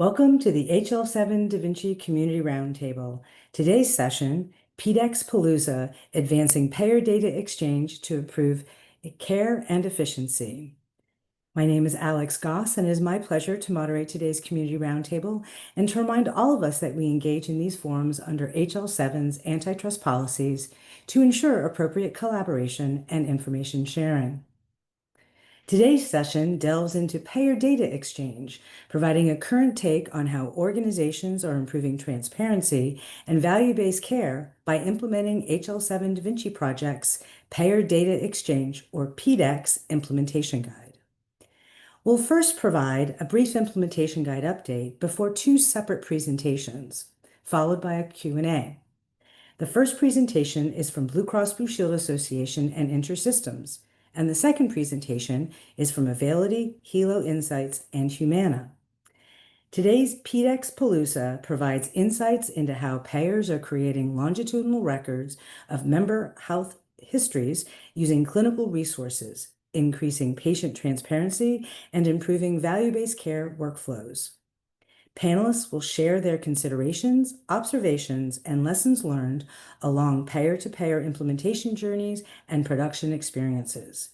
Welcome to the HL7 Da Vinci Community Roundtable. Today's session, PDex Palooza, Advancing Payer Data Exchange to Improve Care and Efficiency. My name is Alex Goss, and it is my pleasure to moderate today's Community Roundtable and to remind all of us that we engage in these forums under HL7's antitrust policies to ensure appropriate collaboration and information sharing. Today's session delves into payer data exchange, providing a current take on how organizations are improving transparency and value-based care by implementing HL7 Da Vinci Project's Payer Data Exchange, or PDex, implementation guide. We'll first provide a brief implementation guide update before two separate presentations, followed by a Q&A. The first presentation is from Blue Cross Blue Shield Association and InterSystems, and the second presentation is from Availity, Healow Insights and Humana. Today's PDex Palooza provides insights into how payers are creating longitudinal records of member health histories using clinical resources, increasing patient transparency and improving value-based care workflows. Panelists will share their considerations, observations, and lessons learned along payer-to-payer implementation journeys and production experiences.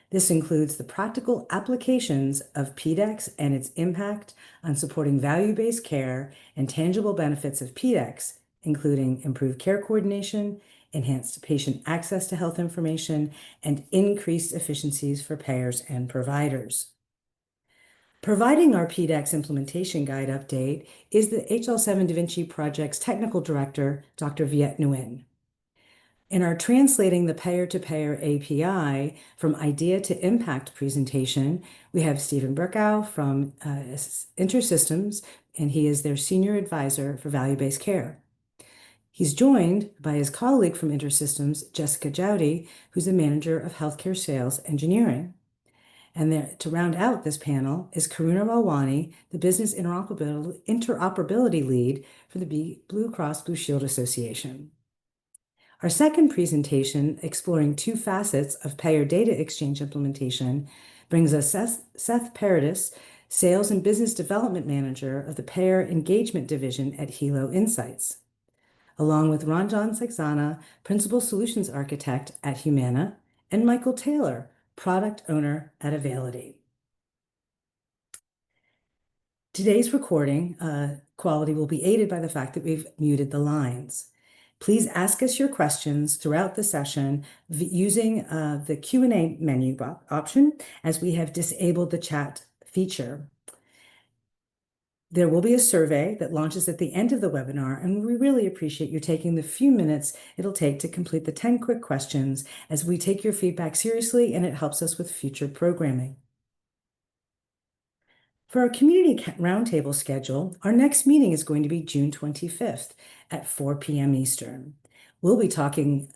This includes the practical applications of PDex and its impact on supporting value-based care and tangible benefits of PDex, including improved care coordination, enhanced patient access to health information, and increased efficiencies for payers and providers. Providing our PDex implementation guide update is the HL7 Da Vinci Project's technical director, Dr. Viet Nguyen. In our Translating the Payer-to-Payer API from Idea to Impact presentation, we have Stephen Burkow from InterSystems, and he is their Senior Advisor for Value-Based Care. He's joined by his colleague from InterSystems, Jessica Jowdy, who's the Manager of Healthcare Sales Engineering. And there, to round out this panel is Karuna Malwani, the Business Interoperability Lead for the Blue Cross Blue Shield Association. Our second presentation, exploring two facets of payer data exchange implementation, brings us Seth Paradis, Sales and Business Development Manager of the Payer Engagement Division at Healow Insights, along with Ranjan Saxena, Principal Solutions Architect at Humana, and Michael Taylor, Product Owner at Availity. Today's recording quality will be aided by the fact that we've muted the lines. Please ask us your questions throughout the session using the Q&A menu option, as we have disabled the chat feature. There will be a survey that launches at the end of the webinar, and we really appreciate you taking the few minutes it'll take to complete the 10 quick questions, as we take your feedback seriously and it helps us with future programming. For our community roundtable schedule, our next meeting is going to be June 25th at 4 p.m. Eastern. We'll be talking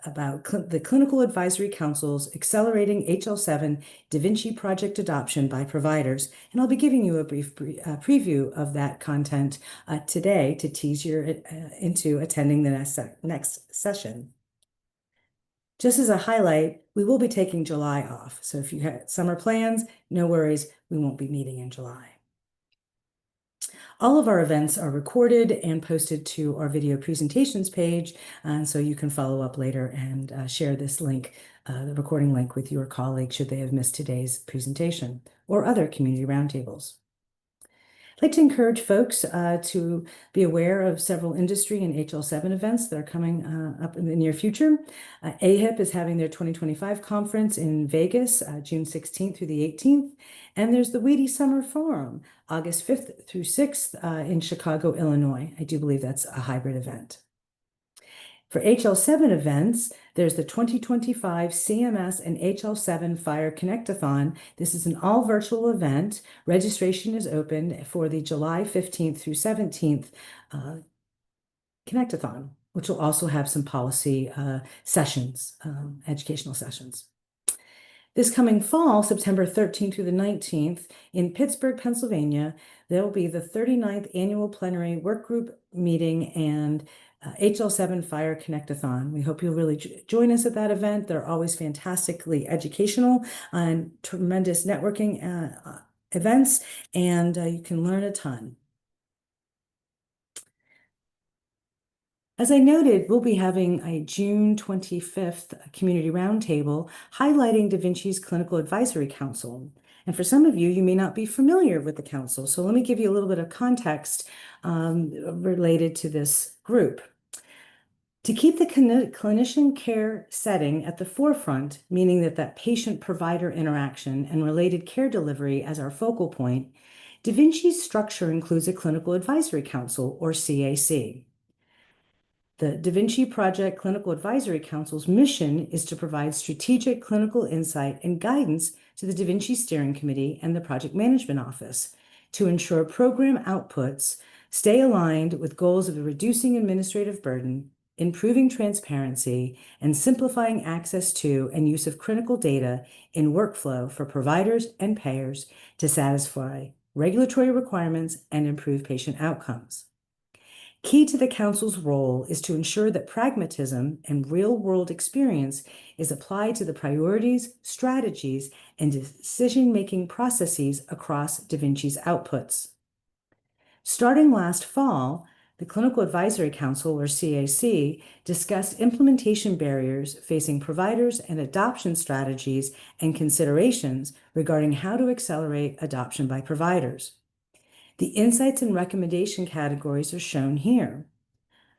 about the Clinical Advisory Council's Accelerating HL7 Da Vinci Project Adoption by Providers, and I'll be giving you a brief preview of that content today to tease you into attending the next session. Just as a highlight, we will be taking July off, so if you have summer plans, no worries, we won't be meeting in July. All of our events are recorded and posted to our video presentations page, and so you can follow up later and share this link, the recording link, with your colleagues should they have missed today's presentation or other community roundtables. I'd like to encourage folks to be aware of several industry and HL7 events that are coming up in the near future. AHIP is having their 2025 conference in Vegas, June 16th through the 18th. And there's the Weedy Summer Forum, August 5th through 6th in Chicago, Illinois. I do believe that's a hybrid event. For HL7 events, there's the 2025 CMS and HL7 Fire Connect-a-thon. This is an all-virtual event. Registration is open for the July 15th through 17th Connect-a-thon, which will also have some policy sessions, educational sessions. This coming fall, September 13th through the 19th, in Pittsburgh, Pennsylvania, there will be the 39th Annual Plenary Workgroup Meeting and HL7 Fire Connect-a-thon. We hope you'll really join us at that event. They're always fantastically educational and tremendous networking events, and you can learn a ton. As I noted, we'll be having a June 25th Community Roundtable highlighting Da Vinci's Clinical Advisory Council. And for some of you, you may not be familiar with the council. So let me give you a little bit of context related to this group. To keep the clinician care setting at the forefront, meaning that patient-provider interaction and related care delivery as our focal point, Da Vinci's structure includes a Clinical Advisory Council, or CAC. The Da Vinci Project Clinical Advisory Council's mission is to provide strategic clinical insight and guidance to the Da Vinci Steering Committee and the Project Management Office to ensure program outputs stay aligned with goals of reducing administrative burden, improving transparency, and simplifying access to and use of critical data in workflow for providers and payers to satisfy regulatory requirements and improve patient outcomes. Key to the Council's role is to ensure that pragmatism and real-world experience is applied to the priorities, strategies, and decision-making processes across Da Vinci's outputs. Starting last fall, the Clinical Advisory Council, or CAC, discussed implementation barriers facing providers and adoption strategies and considerations regarding how to accelerate adoption by providers. The insights and recommendation categories are shown here.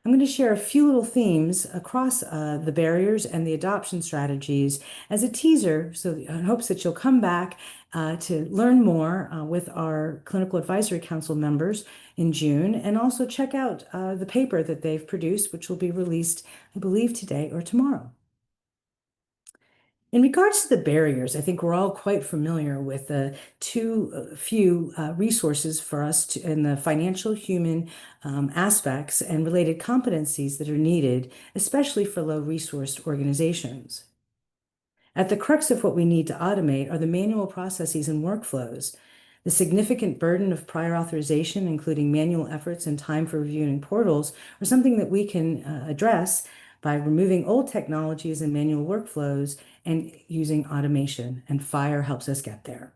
I'm going to share a few little themes across the barriers and the adoption strategies as a teaser, so in hopes that you'll come back to learn more with our Clinical Advisory Council members in June, and also check out the paper that they've produced, which will be released, I believe, today or tomorrow. In regards to the barriers, I think we're all quite familiar with the few resources for us in the financial, human aspects and related competencies that are needed, especially for low-resourced organizations. At the crux of what we need to automate are the manual processes and workflows. The significant burden of prior authorization, including manual efforts and time for reviewing portals, are something that we can address by removing old technologies and manual workflows and using automation, and FHIR helps us get there.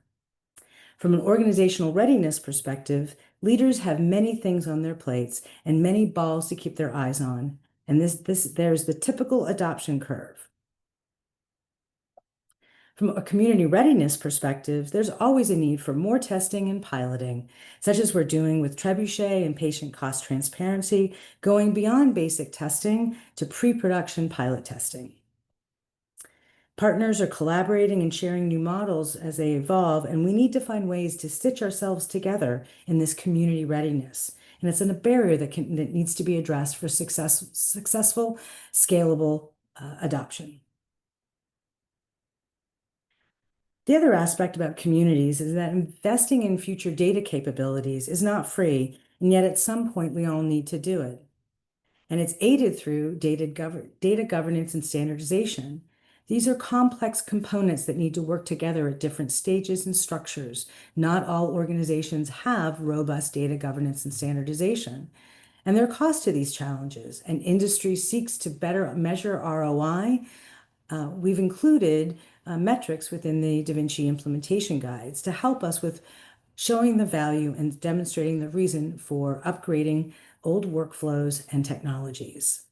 From an organizational readiness perspective, leaders have many things on their plates and many balls to keep their eyes on, and there's the typical adoption curve. From a community readiness perspective, there's always a need for more testing and piloting, such as we're doing with Trebuchet and patient cost transparency, going beyond basic testing to pre-production pilot testing. Partners are collaborating and sharing new models as they evolve, and we need to find ways to stitch ourselves together in this community readiness. And it's a barrier that needs to be addressed for successful, scalable adoption. The other aspect about communities is that investing in future data capabilities is not free, and yet at some point we all need to do it. And it's aided through data governance and standardization. These are complex components that need to work together at different stages and structures. Not all organizations have robust data governance and standardization. And there are costs to these challenges, and industry seeks to better measure ROI. We've included metrics within the Da Vinci implementation guides to help us with showing the value and demonstrating the reason for upgrading old workflows and technologies.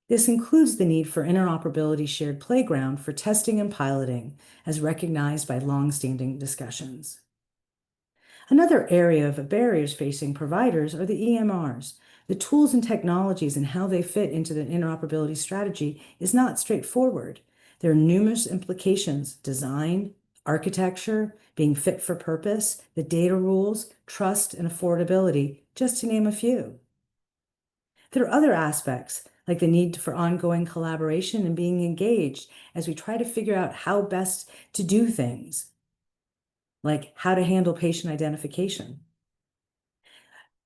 This includes the need for interoperability shared playground for testing and piloting, as recognized by long-standing discussions. Another area of barriers facing providers are the EMRs. The tools and technologies and how they fit into the interoperability strategy is not straightforward. There are numerous implications: design, architecture, being fit for purpose, the data rules, trust, and affordability, just to name a few. There are other aspects, like the need for ongoing collaboration and being engaged as we try to figure out how best to do things, like how to handle patient identification.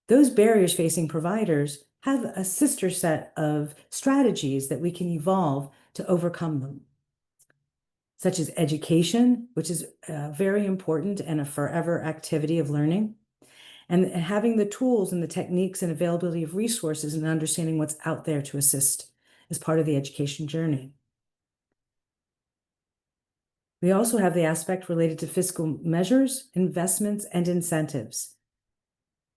Those barriers facing providers have a sister set of strategies that we can evolve to overcome them, such as education, which is very important and a forever activity of learning, and having the tools and the techniques and availability of resources and understanding what's out there to assist as part of the education journey. We also have the aspect related to fiscal measures, investments, and incentives.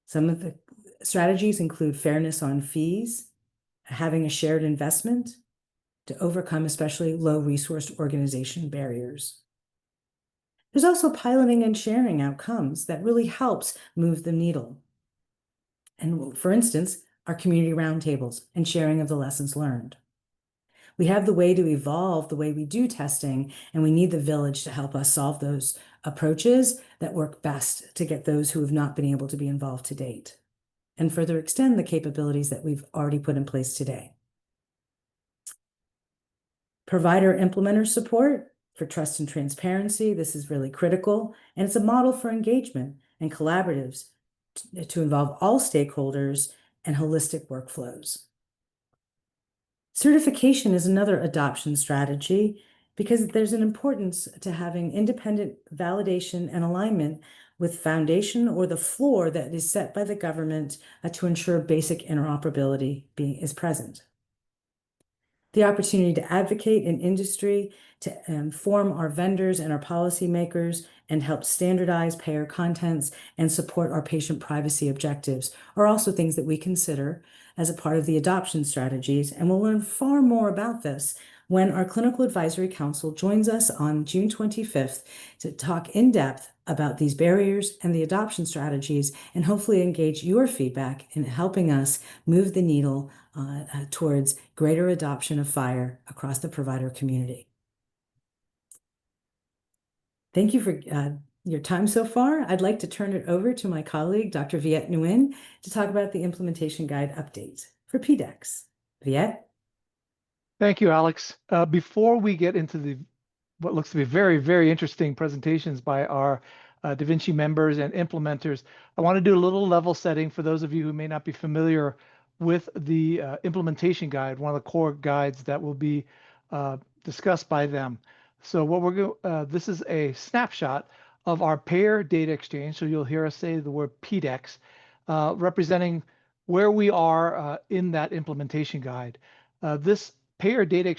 Some of the strategies include fairness on fees, having a shared investment to overcome especially low-resourced organization barriers. There's also piloting and sharing outcomes that really helps move the needle. And for instance, our community roundtables and sharing of the lessons learned. We have the way to evolve the way we do testing, and we need the village to help us solve those approaches that work best to get those who have not been able to be involved to date, and further extend the capabilities that we've already put in place today. Provider implementer support for trust and transparency. This is really critical, and it's a model for engagement and collaboratives to involve all stakeholders and holistic workflows. Certification is another adoption strategy because there's an importance to having independent validation and alignment with foundation or the floor that is set by the government to ensure basic interoperability is present. The opportunity to advocate in industry, to inform our vendors and our policymakers and help standardize payer contents and support our patient privacy objectives are also things that we consider as a part of the adoption strategies, and we'll learn far more about this when our Clinical Advisory Council joins us on June 25th to talk in depth about these barriers and the adoption strategies, and hopefully engage your feedback in helping us move the needle towards greater adoption of FHIR across the provider community. Thank you for your time so far. I'd like to turn it over to my colleague, Dr. Viet Nguyen, to talk about the implementation guide update for PDex. Viet? Thank you, Alex. Before we get into what looks to be very, very interesting presentations by our Da Vinci members and implementers, I want to do a little level setting for those of you who may not be familiar with the implementation guide, one of the core guides that will be discussed by them. So what this is a snapshot of our payer data exchange. So you'll hear us say the word PDex, representing where we are in that implementation guide. This payer data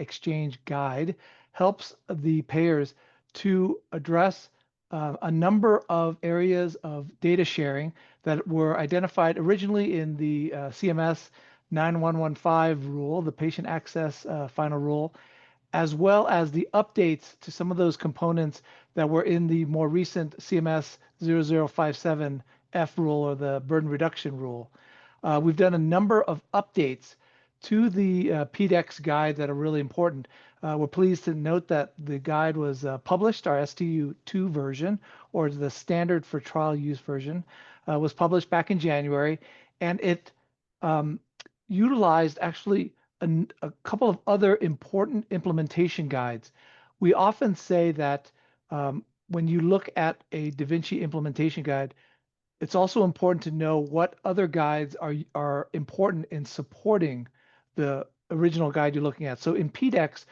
exchange guide helps the payers to address a number of areas of data sharing that were identified originally in the CMS 9115 rule, the patient access final rule, as well as the updates to some of those components that were in the more recent CMS 0057F rule, or the burden reduction rule. We've done a number of updates to the PDex guide that are really important. We're pleased to note that the guide was published, our STU2 version, or the standard for trial use version, was published back in January, and it utilized actually a couple of other important implementation guides. We often say that when you look at a Da Vinci implementation guide, it's also important to know what other guides are important in supporting the original guide you're looking at. So in PDex,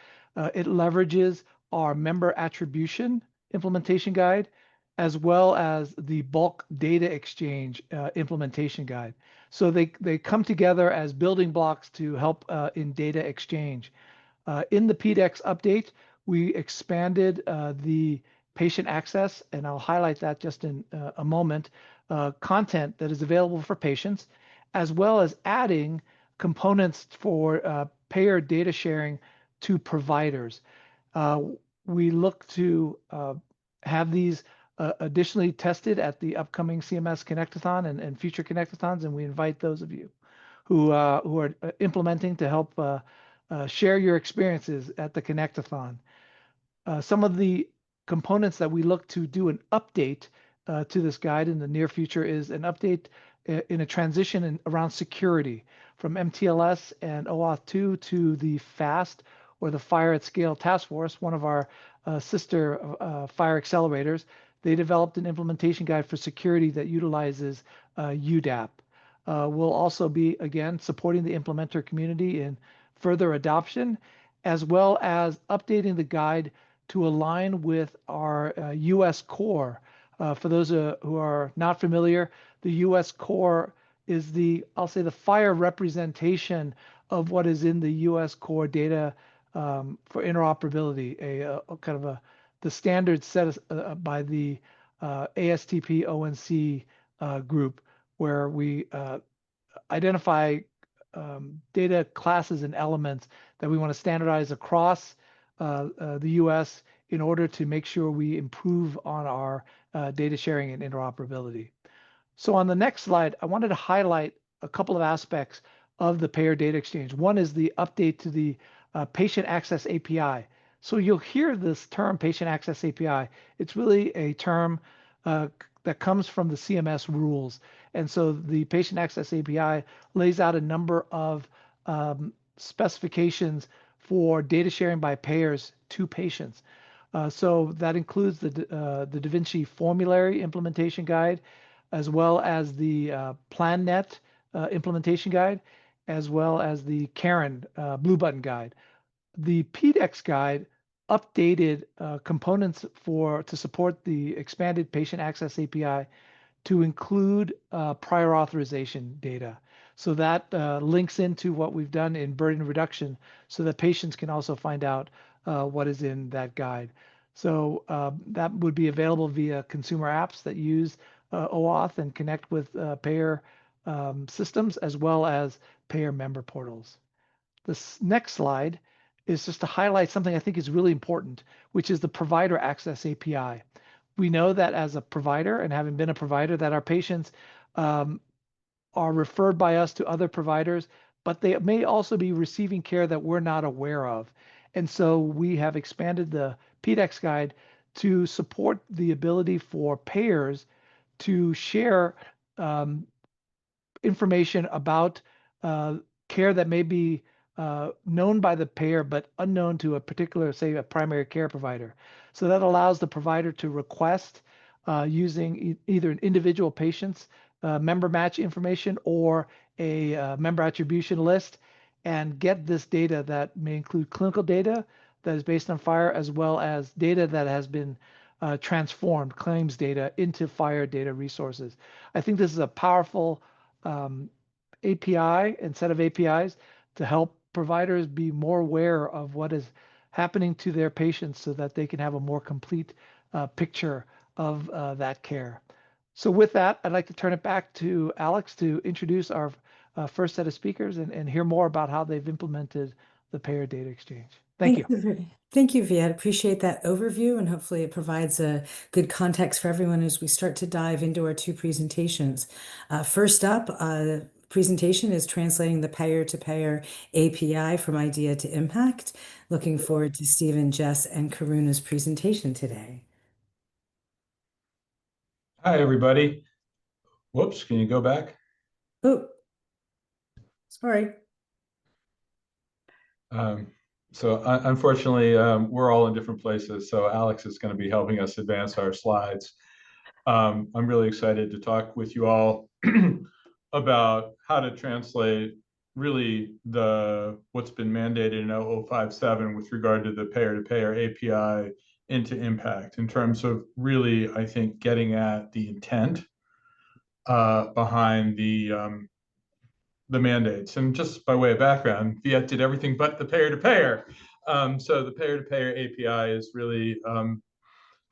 it leverages our member attribution implementation guide, as well as the bulk data exchange implementation guide. So they come together as building blocks to help in data exchange. In the PDex update, we expanded the patient access, and I'll highlight that just in a moment, content that is available for patients, as well as adding components for payer data sharing to providers. We look to have these additionally tested at the upcoming CMS Connectathon and future Connectathons, and we invite those of you who are implementing to help share your experiences at the Connectathon. Some of the components that we look to do an update to this guide in the near future is an update in a transition around security from MTLS and OAuth 2 to the FAST, or the FHIR at Scale Task Force, one of our sister FHIR accelerators. They developed an implementation guide for security that utilizes UDAP. We'll also be, again, supporting the implementer community in further adoption, as well as updating the guide to align with our US core. For those who are not familiar, the US core is I'll say the FHIR representation of what is in the US core data for interoperability, a kind of the standards set by the ASTP ONC group, where we identify data classes and elements that we want to standardize across the US in order to make sure we improve on our data sharing and interoperability. So on the next slide, I wanted to highlight a couple of aspects of the payer data exchange. One is the update to the patient access API. So you'll hear this term patient access API. It's really a term that comes from the CMS rules. And so the patient access API lays out a number of specifications for data sharing by payers to patients. So that includes the Da Vinci formulary implementation guide, as well as the PlanNet implementation guide, as well as the Karen Blue Button guide. The PDex guide updated components to support the expanded patient access API to include prior authorization data. So that links into what we've done in burden reduction so that patients can also find out what is in that guide. So that would be available via consumer apps that use OAuth and connect with payer systems, as well as payer member portals. This next slide is just to highlight something I think is really important, which is the provider access API. We know that as a provider, and having been a provider, that our patients are referred by us to other providers, but they may also be receiving care that we're not aware of. And so we have expanded the PDex guide to support the ability for payers to share information about care that may be known by the payer but unknown to a particular, say, a primary care provider. So that allows the provider to request using either an individual patient's member match information or a member attribution list, and get this data that may include clinical data that is based on FHIR, as well as data that has been transformed, claims data, into FHIR data resources. I think this is a powerful API and set of APIs to help providers be more aware of what is happening to their patients so that they can have a more complete picture of that care. So with that, I'd like to turn it back to Alex to introduce our first set of speakers and hear more about how they've implemented the payer data exchange. Thank you. Thank you, Viet. Appreciate that overview, and hopefully it provides a good context for everyone as we start to dive into our two presentations. First up, presentation is translating the payer-to-payer API from idea to impact. Looking forward to Stephen, Jess, and Karuna's presentation today. Hi, everybody. Whoops, can you go back? Oh, sorry. Unfortunately, we're all in different places, so Alex is going to be helping us advance our slides. I'm really excited to talk with you all about how to translate really what's been mandated in 0057 with regard to the payer-to-payer API into impact, in terms of really, I think, getting at the intent behind the mandates. And just by way of background, Viet did everything but the payer-to-payer. So the payer-to-payer API is really kind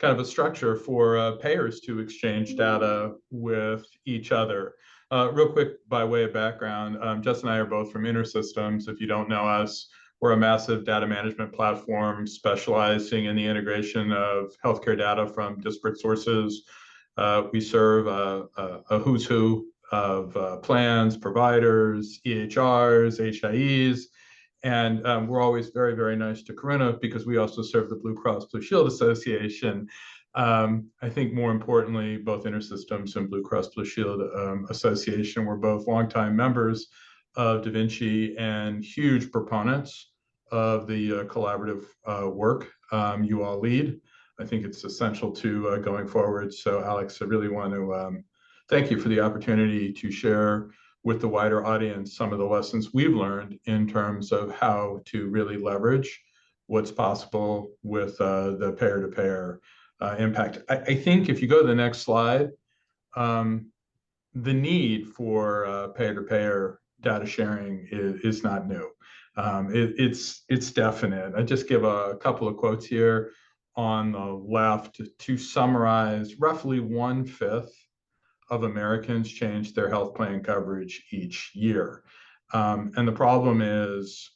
of a structure for payers to exchange data with each other. Real quick, by way of background, Jess and I are both from InterSystems. If you don't know us, we're a massive data management platform specializing in the integration of healthcare data from disparate sources. We serve a who's who of plans, providers, EHRs, HIEs, and we're always very, very nice to Karuna because we also serve the Blue Cross Blue Shield Association. I think more importantly, both InterSystems and Blue Cross Blue Shield Association were both longtime members of Da Vinci and huge proponents of the collaborative work you all lead. I think it's essential to going forward. So Alex, I really want to thank you for the opportunity to share with the wider audience some of the lessons we've learned in terms of how to really leverage what's possible with the payer-to-payer impact. I think if you go to the next slide, the need for payer-to-payer data sharing is not new. It's definite. I just give a couple of quotes here on the left to summarize. Roughly 1/5 of Americans change their health plan coverage each year. And the problem is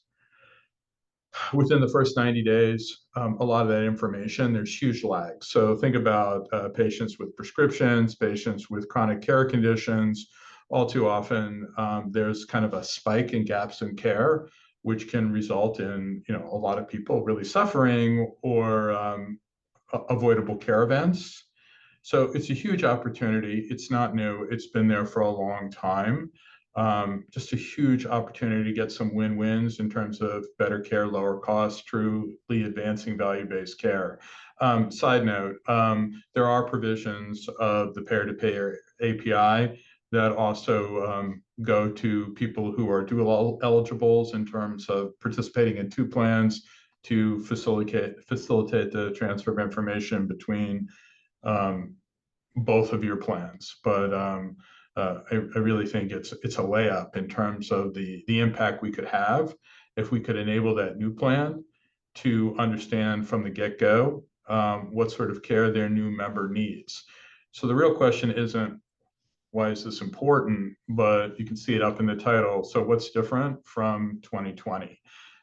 within the first 90 days, a lot of that information, there's huge lag. So think about patients with prescriptions, patients with chronic care conditions. All too often, there's kind of a spike in gaps in care, which can result in, a lot of people really suffering or avoidable care events. So it's a huge opportunity. It's not new. It's been there for a long time. Just a huge opportunity to get some win-wins in terms of better care, lower costs, truly advancing value-based care. Side note, there are provisions of the payer-to-payer API that also go to people who are dual eligibles in terms of participating in 2 plans to facilitate the transfer of information between both of your plans. But I really think it's a layup in terms of the impact we could have if we could enable that new plan to understand from the get-go what sort of care their new member needs. So the real question isn't why is this important, but you can see it up in the title. So what's different from 2020?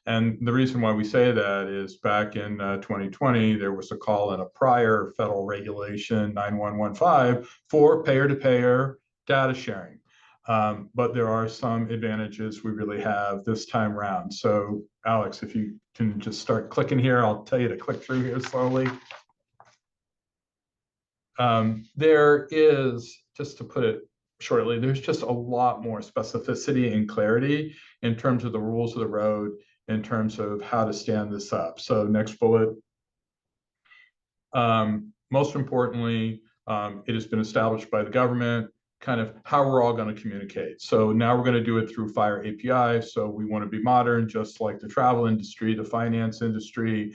And the reason why we say that is back in 2020, there was a call in a prior federal regulation, 9115, for payer-to-payer data sharing. But there are some advantages we really have this time around. So Alex, if you can just start clicking here, I'll tell you to click through here slowly. There is, just to put it shortly, there's just a lot more specificity and clarity in terms of the rules of the road, in terms of how to stand this up. So next bullet. Most importantly, it has been established by the government kind of how we're all going to communicate. So now we're going to do it through FHIR API. So we want to be modern, just like the travel industry, the finance industry.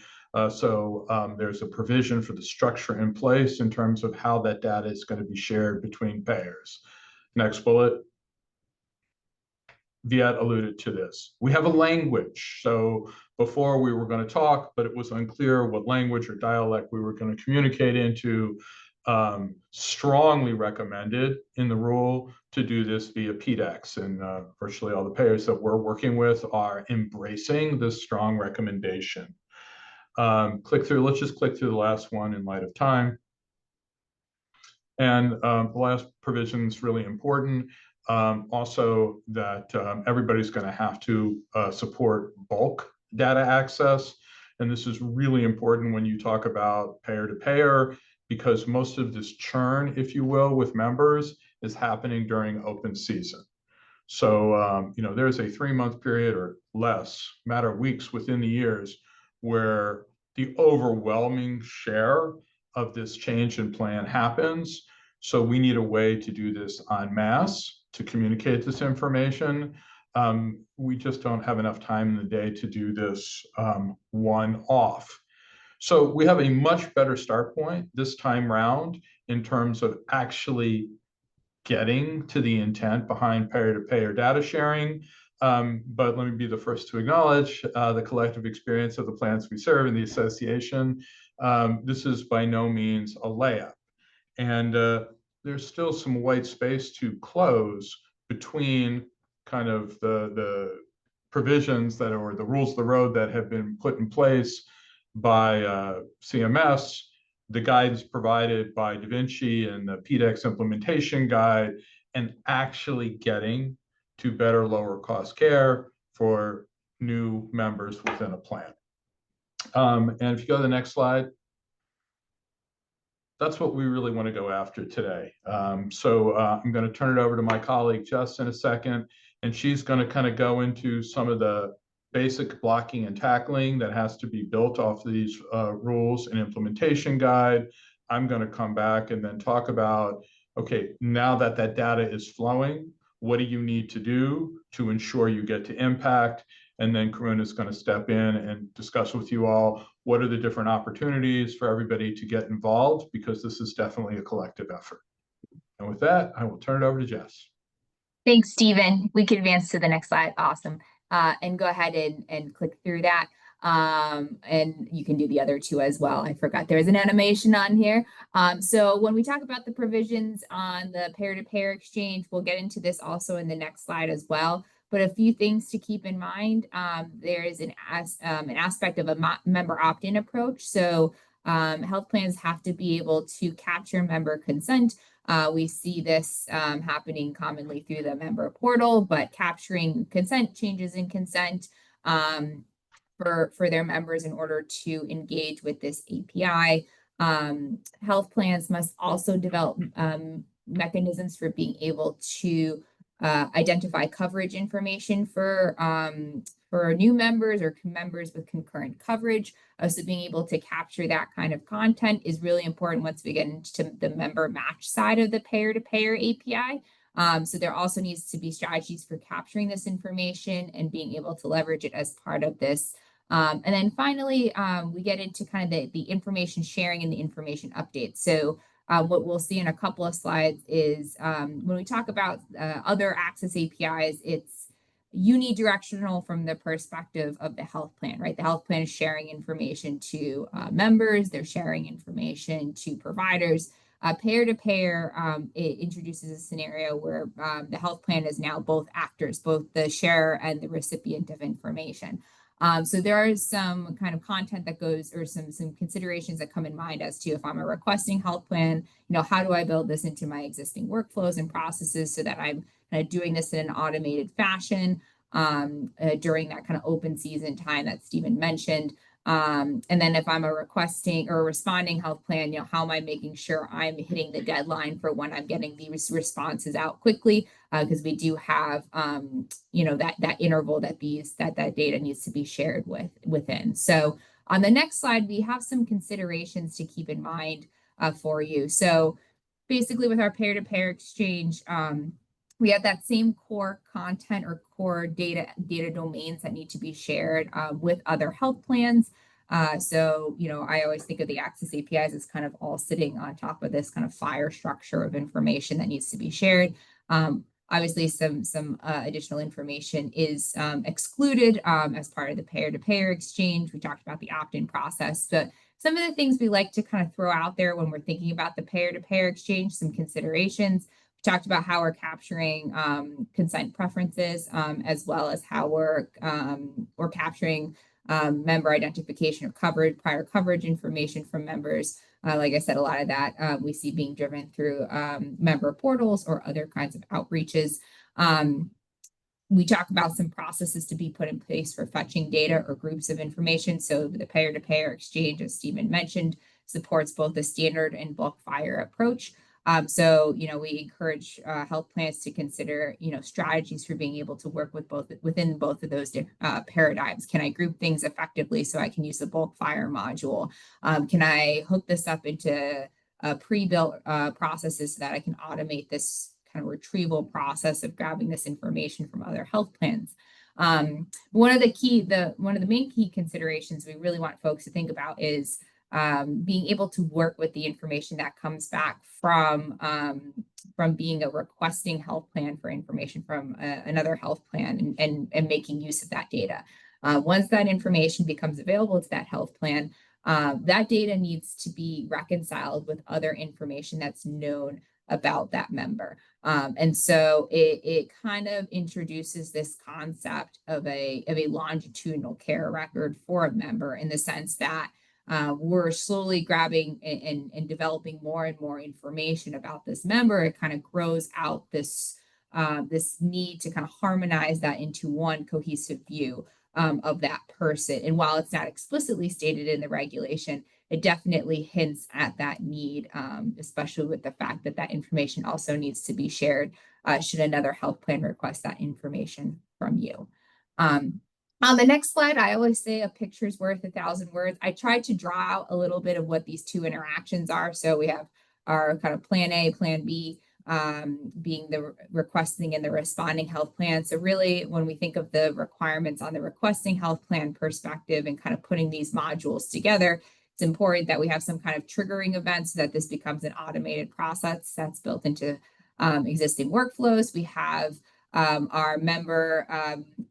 So there's a provision for the structure in place in terms of how that data is going to be shared between payers. Next bullet. Viet alluded to this. We have a language. So before we were going to talk, but it was unclear what language or dialect we were going to communicate into. Strongly recommended in the rule to do this via PDex, and virtually all the payers that we're working with are embracing this strong recommendation. Click through, let's just click through the last one in light of time. And the last provision is really important. Also that everybody's going to have to support bulk data access. And this is really important when you talk about payer-to-payer, because most of this churn, if you will, with members is happening during open season. So, there's a 3-month period or less, matter of weeks within the years, where the overwhelming share of this change in plan happens. So we need a way to do this en masse to communicate this information. We just don't have enough time in the day to do this one-off. So we have a much better start point this time round in terms of actually getting to the intent behind payer-to-payer data sharing. But let me be the first to acknowledge the collective experience of the plans we serve in the association. This is by no means a layup. And there's still some white space to close between kind of the provisions that are the rules of the road that have been put in place by CMS, the guidance provided by Vinci and the PDex implementation guide, and actually getting to better, lower cost care for new members within a plan. And if you go to the next slide, that's what we really want to go after today. So I'm going to turn it over to my colleague Jess in a second, and she's going to kind of go into some of the basic blocking and tackling that has to be built off of these rules and implementation guide. I'm going to come back and then talk about, okay, now that that data is flowing, what do you need to do to ensure you get to impact? And then Karuna is going to step in and discuss with you all what are the different opportunities for everybody to get involved, because this is definitely a collective effort. And with that, I will turn it over to Jess. Thanks, Stephen. We can advance to the next slide. Awesome. And go ahead and click through that. And you can do the other two as well. I forgot there's an animation on here. So when we talk about the provisions on the payer-to-payer exchange, we'll get into this also in the next slide as well. But a few things to keep in mind. There is an aspect of a member opt-in approach. So health plans have to be able to capture member consent. We see this happening commonly through the member portal, but capturing consent, changes in consent for their members in order to engage with this API. Health plans must also develop mechanisms for being able to identify coverage information for new members or members with concurrent coverage. So being able to capture that kind of content is really important once we get into the member match side of the payer-to-payer API. So there also needs to be strategies for capturing this information and being able to leverage it as part of this. And then finally, we get into kind of the information sharing and the information updates. So what we'll see in a couple of slides is when we talk about other access APIs, it's unidirectional from the perspective of the health plan, right? The health plan is sharing information to members, they're sharing information to providers. Payer-to-payer, it introduces a scenario where the health plan is now both actors, both the sharer and the recipient of information. So there are some kind of content that goes, or some considerations that come in mind as to if I'm a requesting health plan, how do I build this into my existing workflows and processes so that I'm kind of doing this in an automated fashion during that kind of open season time that Stephen mentioned. And then if I'm a requesting or responding health plan, how am I making sure I'm hitting the deadline for when I'm getting these responses out quickly? Because we do have, that interval that that data needs to be shared within. So on the next slide, we have some considerations to keep in mind for you. So basically with our payer-to-payer exchange, we have that same core content or core data domains that need to be shared with other health plans. So, I always think of the access APIs as kind of all sitting on top of this kind of fire structure of information that needs to be shared. Obviously, some additional information is excluded as part of the payer-to-payer exchange. We talked about the opt-in process, but some of the things we like to kind of throw out there when we're thinking about the payer-to-payer exchange, some considerations. We talked about how we're capturing consent preferences, as well as how we're capturing member identification or prior coverage information from members. Like I said, a lot of that we see being driven through member portals or other kinds of outreaches. We talk about some processes to be put in place for fetching data or groups of information. So the payer-to-payer exchange, as Stephen mentioned, supports both the standard and bulk FHIR approach. So, we encourage health plans to consider, strategies for being able to work within both of those paradigms. Can I group things effectively so I can use the bulk FHIR module? Can I hook this up into pre-built processes so that I can automate this kind of retrieval process of grabbing this information from other health plans? One of the main key considerations we really want folks to think about is being able to work with the information that comes back from being a requesting health plan for information from another health plan and making use of that data. Once that information becomes available to that health plan, that data needs to be reconciled with other information that's known about that member. And so it kind of introduces this concept of a longitudinal care record for a member, in the sense that we're slowly grabbing and developing more and more information about this member. It kind of grows out this need to kind of harmonize that into one cohesive view of that person. And while it's not explicitly stated in the regulation, it definitely hints at that need, especially with the fact that that information also needs to be shared should another health plan request that information from you. On the next slide, I always say a picture's worth 1,000 words. I tried to draw out a little bit of what these two interactions are. So we have our kind of plan A, plan B, being the requesting and the responding health plan. So really, when we think of the requirements on the requesting health plan perspective and kind of putting these modules together, it's important that we have some kind of triggering event so that this becomes an automated process that's built into existing workflows. We have our member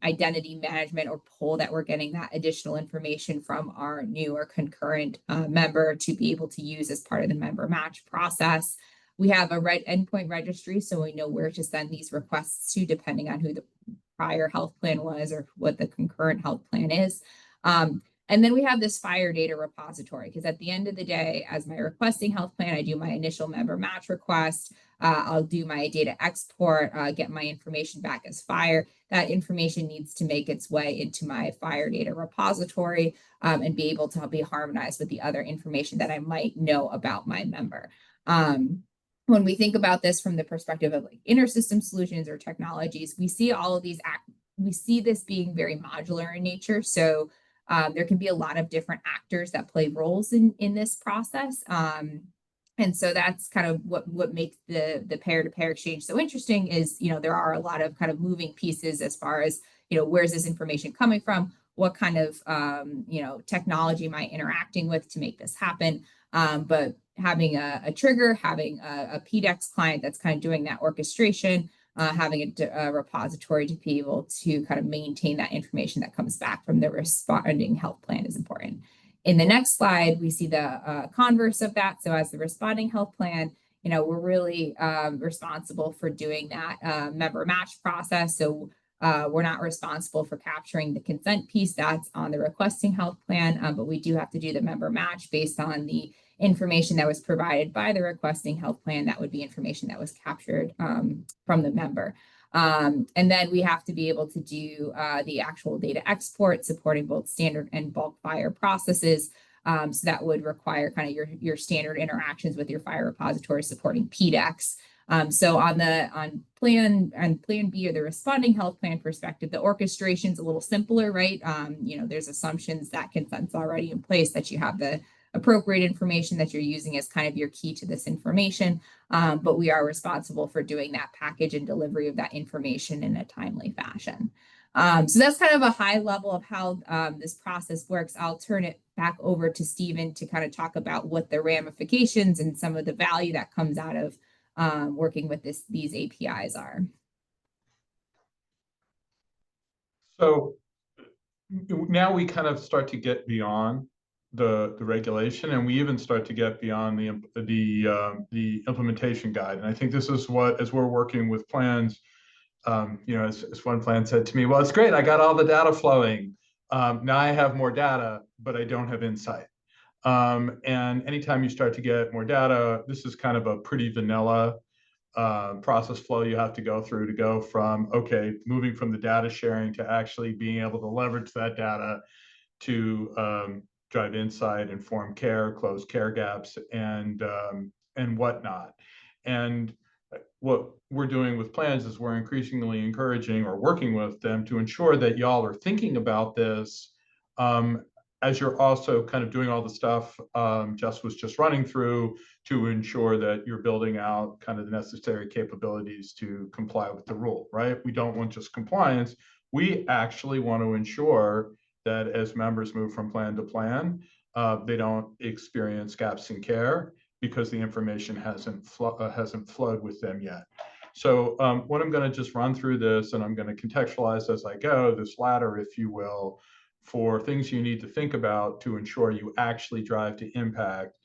identity management or poll that we're getting that additional information from our new or concurrent member to be able to use as part of the member match process. We have a endpoint registry, so we know where to send these requests to, depending on who the prior health plan was or what the concurrent health plan is. And then we have this FHIR data repository, because at the end of the day, as my requesting health plan, I do my initial member match request. I'll do my data export, get my information back as FHIR. That information needs to make its way into my FHIR data repository and be able to be harmonized with the other information that I might know about my member. When we think about this from the perspective of like InterSystems solutions or technologies, we see all of these we see this being very modular in nature. So there can be a lot of different actors that play roles in this process. And so that's kind of what makes the pair-to-pair exchange so interesting is, there are a lot of kind of moving pieces as far as, where's this information coming from? What kind of, technology am I interacting with to make this happen? But having a trigger, having a PDex client that's kind of doing that orchestration, having a repository to be able to kind of maintain that information that comes back from the responding health plan is important. In the next slide, we see the converse of that. So as the responding health plan, we're really responsible for doing that member match process. So we're not responsible for capturing the consent piece that's on the requesting health plan, but we do have to do the member match based on the information that was provided by the requesting health plan. That would be information that was captured from the member. And then we have to be able to do the actual data export, supporting both standard and bulk FHIR processes. So that would require kind of your standard interactions with your FHIR repository supporting PDex. So on plan B or the responding health plan perspective, the orchestration is a little simpler, right? There's assumptions that consent's already in place, that you have the appropriate information that you're using as kind of your key to this information. But we are responsible for doing that package and delivery of that information in a timely fashion. So that's kind of a high level of how this process works. I'll turn it back over to Stephen to kind of talk about what the ramifications and some of the value that comes out of working with these APIs are. So now we kind of start to get beyond the regulation, and we even start to get beyond the implementation guide. And I think this is what, as we're working with plans, as one plan said to me, well, it's great, I got all the data flowing. Now I have more data, but I don't have insight. And anytime you start to get more data, this is kind of a pretty vanilla process flow you have to go through to go from, okay, moving from the data sharing to actually being able to leverage that data to drive insight, inform care, close care gaps, and whatnot. And what we're doing with plans is we're increasingly encouraging or working with them to ensure that y'all are thinking about this as you're also kind of doing all the stuff Jess was just running through to ensure that you're building out kind of the necessary capabilities to comply with the rule, right? We don't want just compliance. We actually want to ensure that as members move from plan to plan, they don't experience gaps in care because the information hasn't flowed with them yet. So what I'm going to just run through this, and I'm going to contextualize as I go, this ladder, if you will, for things you need to think about to ensure you actually drive to impact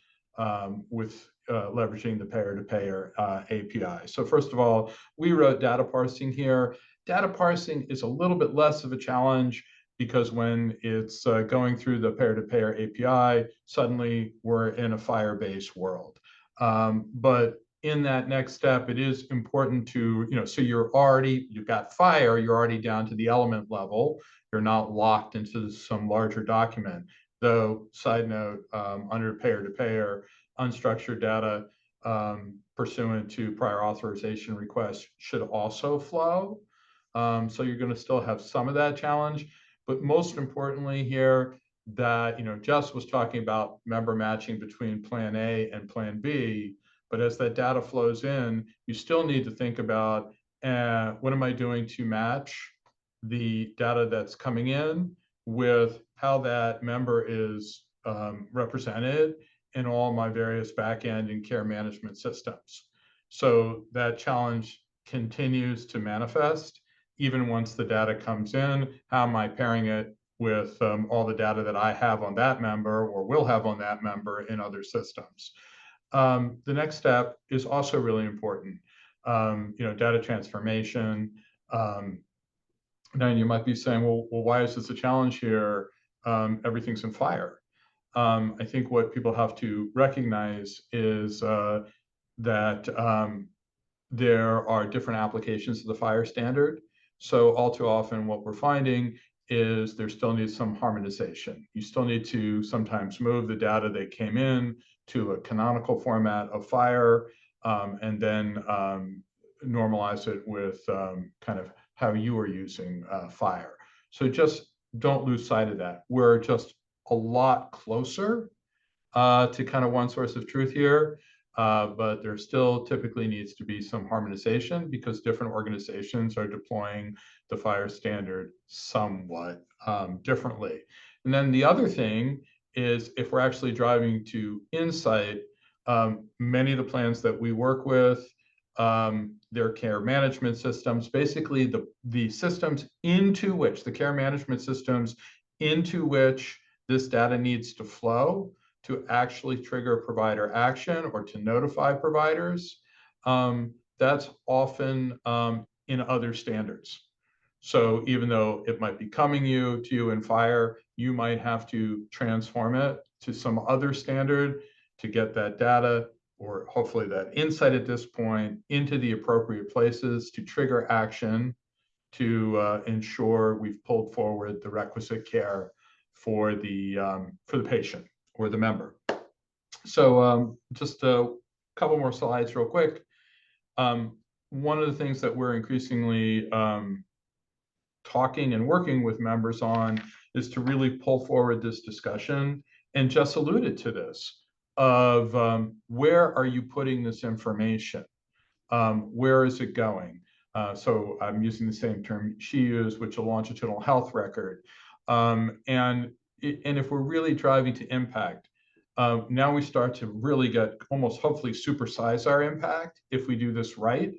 with leveraging the payer-to-payer API. So first of all, we wrote data parsing here. Data parsing is a little bit less of a challenge because when it's going through the payer-to-payer API, suddenly we're in a FHIR-based world. But in that next step, it is important to, so you've got FHIR, you're already down to the element level. You're not locked into some larger document. Though, side note, under payer-to-payer, unstructured data pursuant to prior authorization requests should also flow. So you're going to still have some of that challenge. But most importantly here, that Jess was talking about member matching between Plan A and Plan B. But as that data flows in, you still need to think about what am I doing to match the data that's coming in with how that member is represented in all my various backend and care management systems. So that challenge continues to manifest even once the data comes in. How am I pairing it with all the data that I have on that member or will have on that member in other systems? The next step is also really important. Data transformation, Now you might be saying, well, why is this a challenge here? Everything's in fire. I think what people have to recognize is that there are different applications of the fire standard. So all too often what we're finding is there still needs some harmonization. You still need to sometimes move the data that came in to a canonical format of fire, and then normalize it with kind of how you are using fire. So just don't lose sight of that. We're just a lot closer to kind of one source of truth here, but there still typically needs to be some harmonization because different organizations are deploying the fire standard somewhat differently. And then the other thing is if we're actually driving to insight, many of the plans that we work with, their care management systems, basically the systems into which, the care management systems into which this data needs to flow to actually trigger provider action or to notify providers, that's often in other standards. So even though it might be coming to you in fire, you might have to transform it to some other standard to get that data, or hopefully that insight at this point, into the appropriate places to trigger action to ensure we've pulled forward the requisite care for the patient or the member. So just a couple more slides real quick. One of the things that we're increasingly talking and working with members on is to really pull forward this discussion, and Jess alluded to this, of where are you putting this information? Where is it going? So I'm using the same term she used, which is a longitudinal health record. And if we're really driving to impact, now we start to really get almost hopefully supersize our impact if we do this right,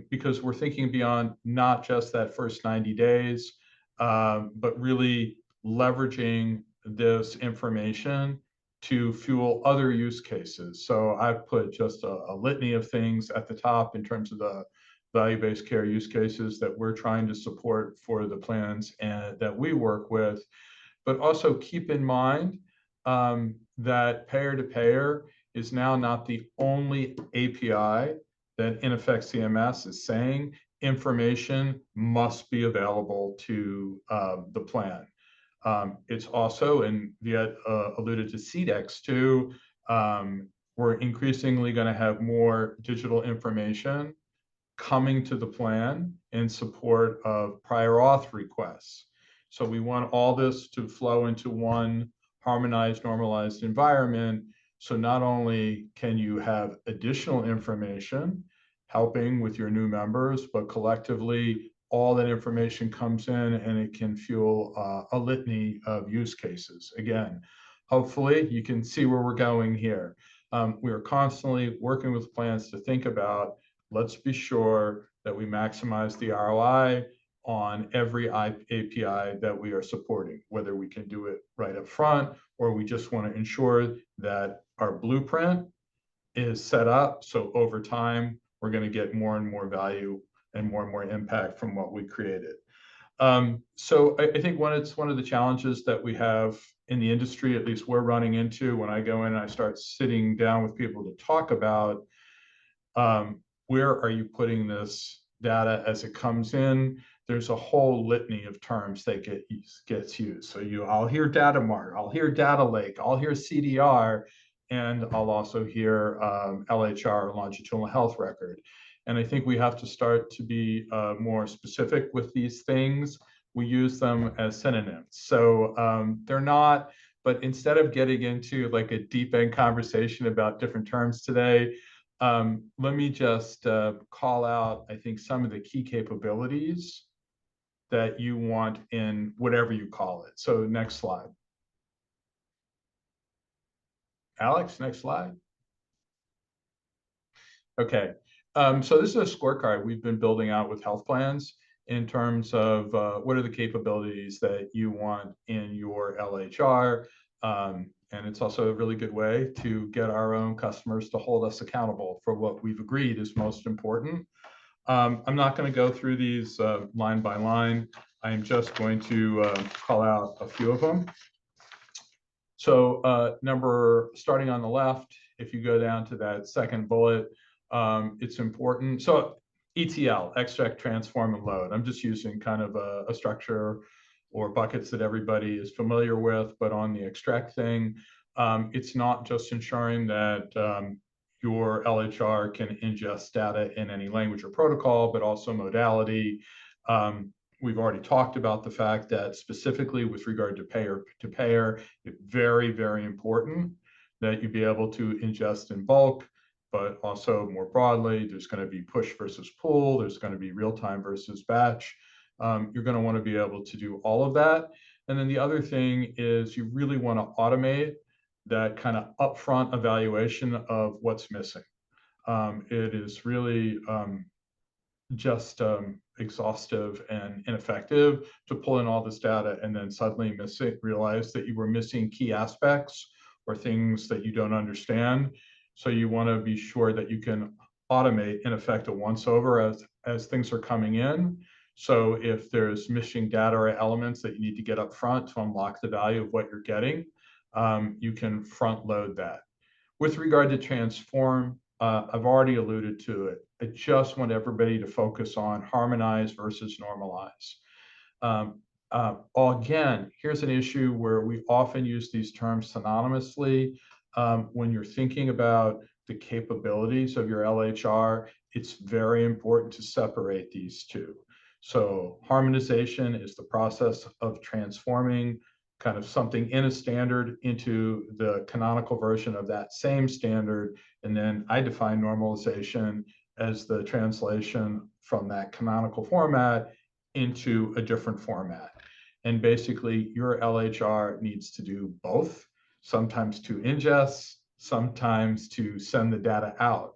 because we're thinking beyond not just that first 90 days, but really leveraging this information to fuel other use cases. So I've put just a litany of things at the top in terms of the value-based care use cases that we're trying to support for the plans and that we work with. But also keep in mind that payer-to-payer is now not the only API that in effect CMS is saying information must be available to the plan. It's also, and Viet alluded to PDex too, we're increasingly going to have more digital information coming to the plan in support of prior auth requests. So we want all this to flow into one harmonized, normalized environment. So not only can you have additional information helping with your new members, but collectively all that information comes in and it can fuel a litany of use cases. Again, hopefully you can see where we're going here. We are constantly working with plans to think about, let's be sure that we maximize the ROI on every API that we are supporting, whether we can do it right up front or we just want to ensure that our blueprint is set up so over time we're going to get more and more value and more impact from what we created. So I think it's one of the challenges that we have in the industry, at least we're running into when I go in and I start sitting down with people to talk about where are you putting this data as it comes in. There's a whole litany of terms that gets used. So I'll hear data mart, I'll hear data lake, I'll hear CDR, and I'll also hear LHR, longitudinal health record. And I think we have to start to be more specific with these things. We use them as synonyms. So they're not, but instead of getting into like a deep end conversation about different terms today, let me just call out, I think, some of the key capabilities that you want in whatever you call it. So next slide. Alex, next slide. Okay, so this is a scorecard we've been building out with health plans in terms of what are the capabilities that you want in your LHR. And it's also a really good way to get our own customers to hold us accountable for what we've agreed is most important. I'm not going to go through these line by line. I'm just going to call out a few of them. So starting on the left, if you go down to that second bullet, it's important. So ETL, extract, transform, and load. I'm just using kind of a structure or buckets that everybody is familiar with, but on the extract thing, it's not just ensuring that your LHR can ingest data in any language or protocol, but also modality. We've already talked about the fact that specifically with regard to payer, it's very, very important that you be able to ingest in bulk, but also more broadly, there's going to be push versus pull, there's going to be real-time versus batch. You're going to want to be able to do all of that. And then the other thing is you really want to automate that kind of upfront evaluation of what's missing. It is really just exhaustive and ineffective to pull in all this data and then suddenly realize that you were missing key aspects or things that you don't understand. So you want to be sure that you can automate in effect a once over as things are coming in. So if there's missing data or elements that you need to get up front to unlock the value of what you're getting, you can front load that. With regard to transform, I've already alluded to it. I just want everybody to focus on harmonize versus normalize. Again, here's an issue where we often use these terms synonymously. When you're thinking about the capabilities of your LHR, it's very important to separate these two. So harmonization is the process of transforming kind of something in a standard into the canonical version of that same standard. And then I define normalization as the translation from that canonical format into a different format. And basically your LHR needs to do both, sometimes to ingest, sometimes to send the data out.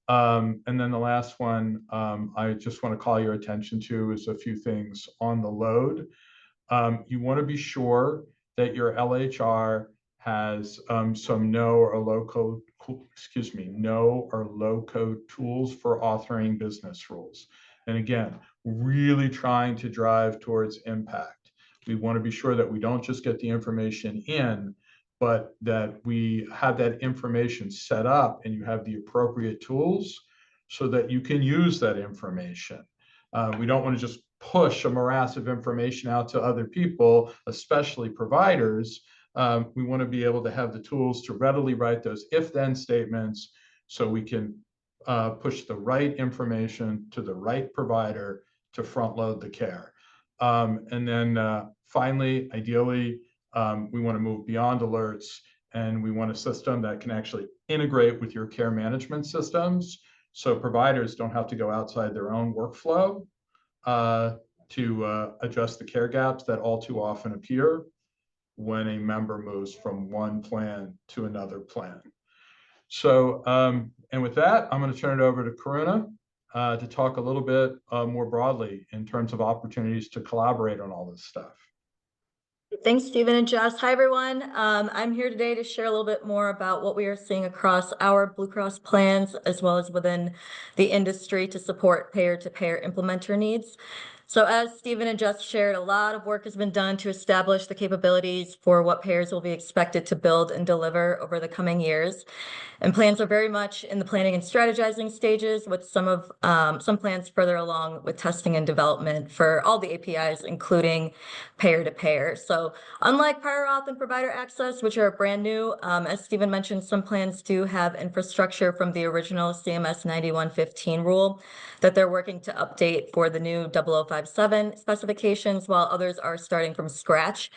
And then the last one I just want to call your attention to is a few things on the load. You want to be sure that your LHR has some no or low code tools for authoring business rules. And again, really trying to drive towards impact. We want to be sure that we don't just get the information in, but that we have that information set up and you have the appropriate tools so that you can use that information. We don't want to just push a morass of information out to other people, especially providers. We want to be able to have the tools to readily write those if-then statements so we can push the right information to the right provider to front load the care. And then finally, ideally, we want to move beyond alerts and we want a system that can actually integrate with your care management systems so providers don't have to go outside their own workflow to address the care gaps that all too often appear when a member moves from one plan to another plan. So, and with that, I'm going to turn it over to Karuna to talk a little bit more broadly in terms of opportunities to collaborate on all this stuff. Thanks, Stephen and Jess. Hi, everyone. I'm here today to share a little bit more about what we are seeing across our Blue Cross plans, as well as within the industry to support payer-to-payer implementer needs. So as Stephen and Jess shared, a lot of work has been done to establish the capabilities for what payers will be expected to build and deliver over the coming years. And plans are very much in the planning and strategizing stages, with some plans further along with testing and development for all the APIs, including payer-to-payer. So unlike prior auth and provider access, which are brand new, as Stephen mentioned, some plans do have infrastructure from the original CMS 9115 rule that they're working to update for the new 0057 specifications, while others are starting from scratch.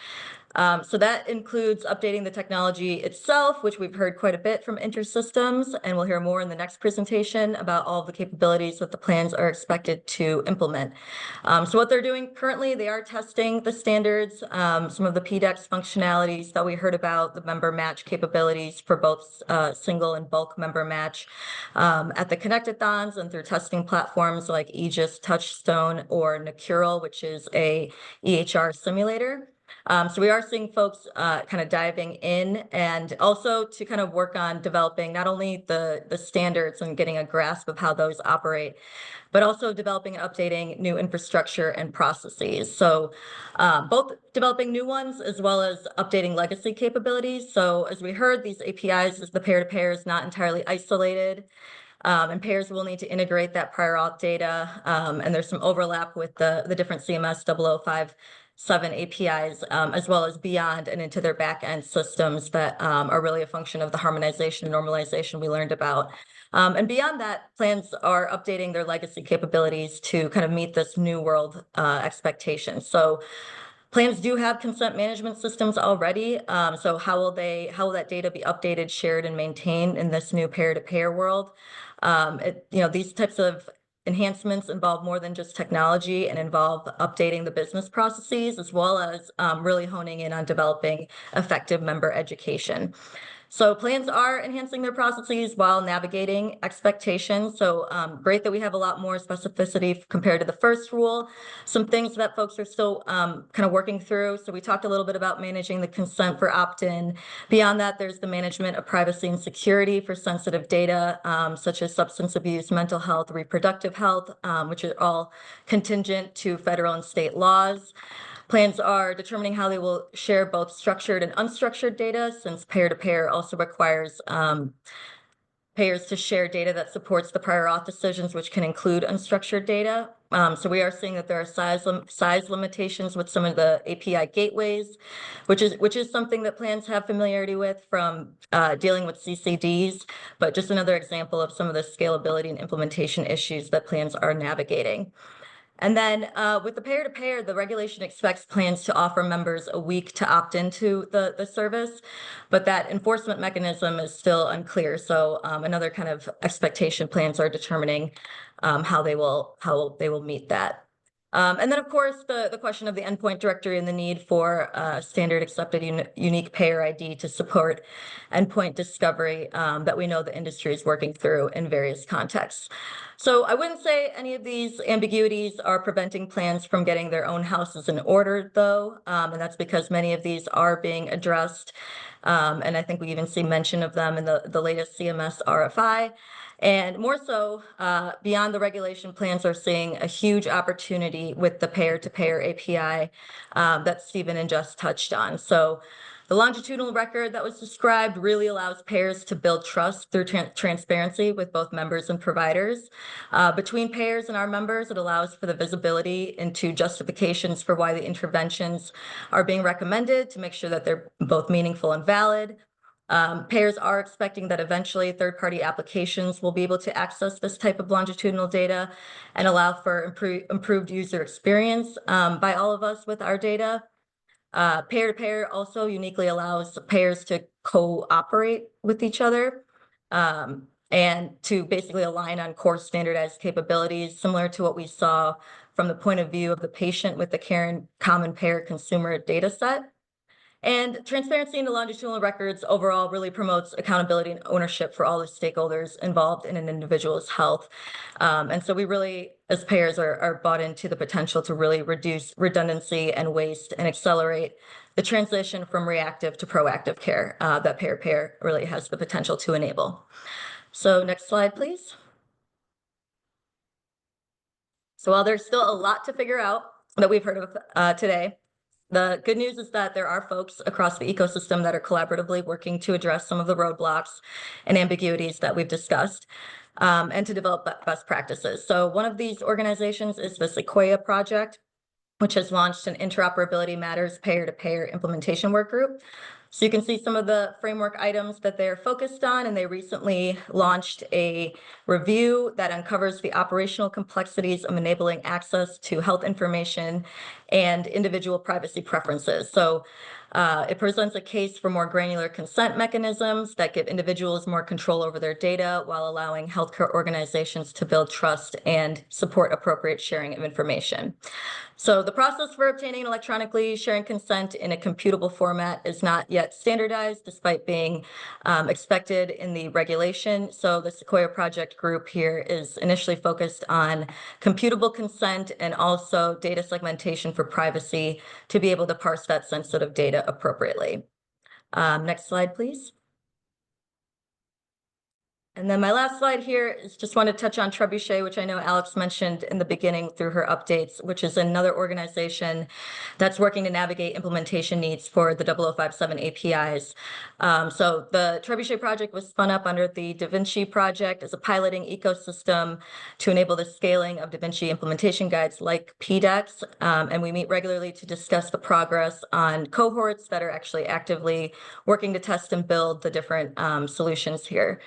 So that includes updating the technology itself, which we've heard quite a bit from InterSystems, and we'll hear more in the next presentation about all the capabilities that the plans are expected to implement. So what they're doing currently, they are testing the standards, some of the PDex functionalities that we heard about, the member match capabilities for both single and bulk member match at the Connectathons and through testing platforms like Aegis, Touchstone, or Nacural, which is a EHR simulator. So we are seeing folks kind of diving in, and also to kind of work on developing not only the standards and getting a grasp of how those operate, but also developing and updating new infrastructure and processes. So both developing new ones as well as updating legacy capabilities. So as we heard, these APIs, the peer-to-peer is not entirely isolated. And payers will need to integrate that prior auth data. And there's some overlap with the different CMS 0057 APIs, as well as beyond and into their back-end systems that are really a function of the harmonization and normalization we learned about. And beyond that, plans are updating their legacy capabilities to kind of meet this new world expectation. So plans do have consent management systems already. So how will that data be updated, shared, and maintained in this new peer-to-peer world? These types of enhancements involve more than just technology and involve updating the business processes, as well as really honing in on developing effective member education. So plans are enhancing their processes while navigating expectations. So great that we have a lot more specificity compared to the first rule. Some things that folks are still kind of working through. So we talked a little bit about managing the consent for opt-in. Beyond that, there's the management of privacy and security for sensitive data, such as substance abuse, mental health, reproductive health, which are all contingent to federal and state laws. Plans are determining how they will share both structured and unstructured data, since peer-to-peer also requires payers to share data that supports the prior auth decisions, which can include unstructured data. So we are seeing that there are size limitations with some of the API gateways, which is something that plans have familiarity with from dealing with CCDs, but just another example of some of the scalability and implementation issues that plans are navigating. And then with the peer-to-peer, the regulation expects plans to offer members a week to opt into the service, but that enforcement mechanism is still unclear. So another kind of expectation, plans are determining how they will meet that. And then, of course, the question of the endpoint directory and the need for standard accepted unique payer ID to support endpoint discovery that we know the industry is working through in various contexts. So I wouldn't say any of these ambiguities are preventing plans from getting their own houses in order, though, and that's because many of these are being addressed. And I think we even see mention of them in the latest CMS RFI. And more so, beyond the regulation, plans are seeing a huge opportunity with the payer-to-payer API that Stephen and Jess touched on. So the longitudinal record that was described really allows payers to build trust through transparency with both members and providers. Between payers and our members, it allows for the visibility into justifications for why the interventions are being recommended to make sure that they're both meaningful and valid. Payers are expecting that eventually third-party applications will be able to access this type of longitudinal data and allow for improved user experience by all of us with our data. Peer-to-peer also uniquely allows payers to cooperate with each other and to basically align on core standardized capabilities, similar to what we saw from the point of view of the patient with the common payer consumer data set. And transparency into longitudinal records overall really promotes accountability and ownership for all the stakeholders involved in an individual's health. And so we really, as payers, are bought into the potential to really reduce redundancy and waste and accelerate the transition from reactive to proactive care that payer really has the potential to enable. So next slide, please. So while there's still a lot to figure out that we've heard of today, the good news is that there are folks across the ecosystem that are collaboratively working to address some of the roadblocks and ambiguities that we've discussed and to develop best practices. So one of these organizations is the Sequoia Project, which has launched an Interoperability Matters Payer-to-Payer Implementation Work Group. So you can see some of the framework items that they're focused on, and they recently launched a review that uncovers the operational complexities of enabling access to health information and individual privacy preferences. So It presents a case for more granular consent mechanisms that give individuals more control over their data while allowing healthcare organizations to build trust and support appropriate sharing of information. So the process for obtaining and electronically sharing consent in a computable format is not yet standardized, despite being expected in the regulation. So the Sequoia Project group here is initially focused on computable consent and also data segmentation for privacy to be able to parse that sensitive data appropriately. Next slide, please. And then my last slide here is just want to touch on Trebuchet, which I know Alex mentioned in the beginning through her updates, which is another organization that's working to navigate implementation needs for the 0057 APIs. So the Trebuchet project was spun up under the Vinci project as a piloting ecosystem to enable the scaling of Vinci implementation guides like PDex. And we meet regularly to discuss the progress on cohorts that are actually actively working to test and build the different solutions here.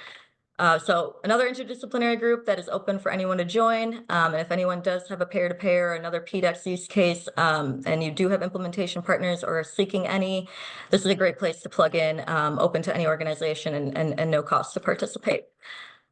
So another interdisciplinary group that is open for anyone to join. And if anyone does have a peer-to-peer or another PDex use case, and you do have implementation partners or are seeking any, this is a great place to plug in, open to any organization and no cost to participate.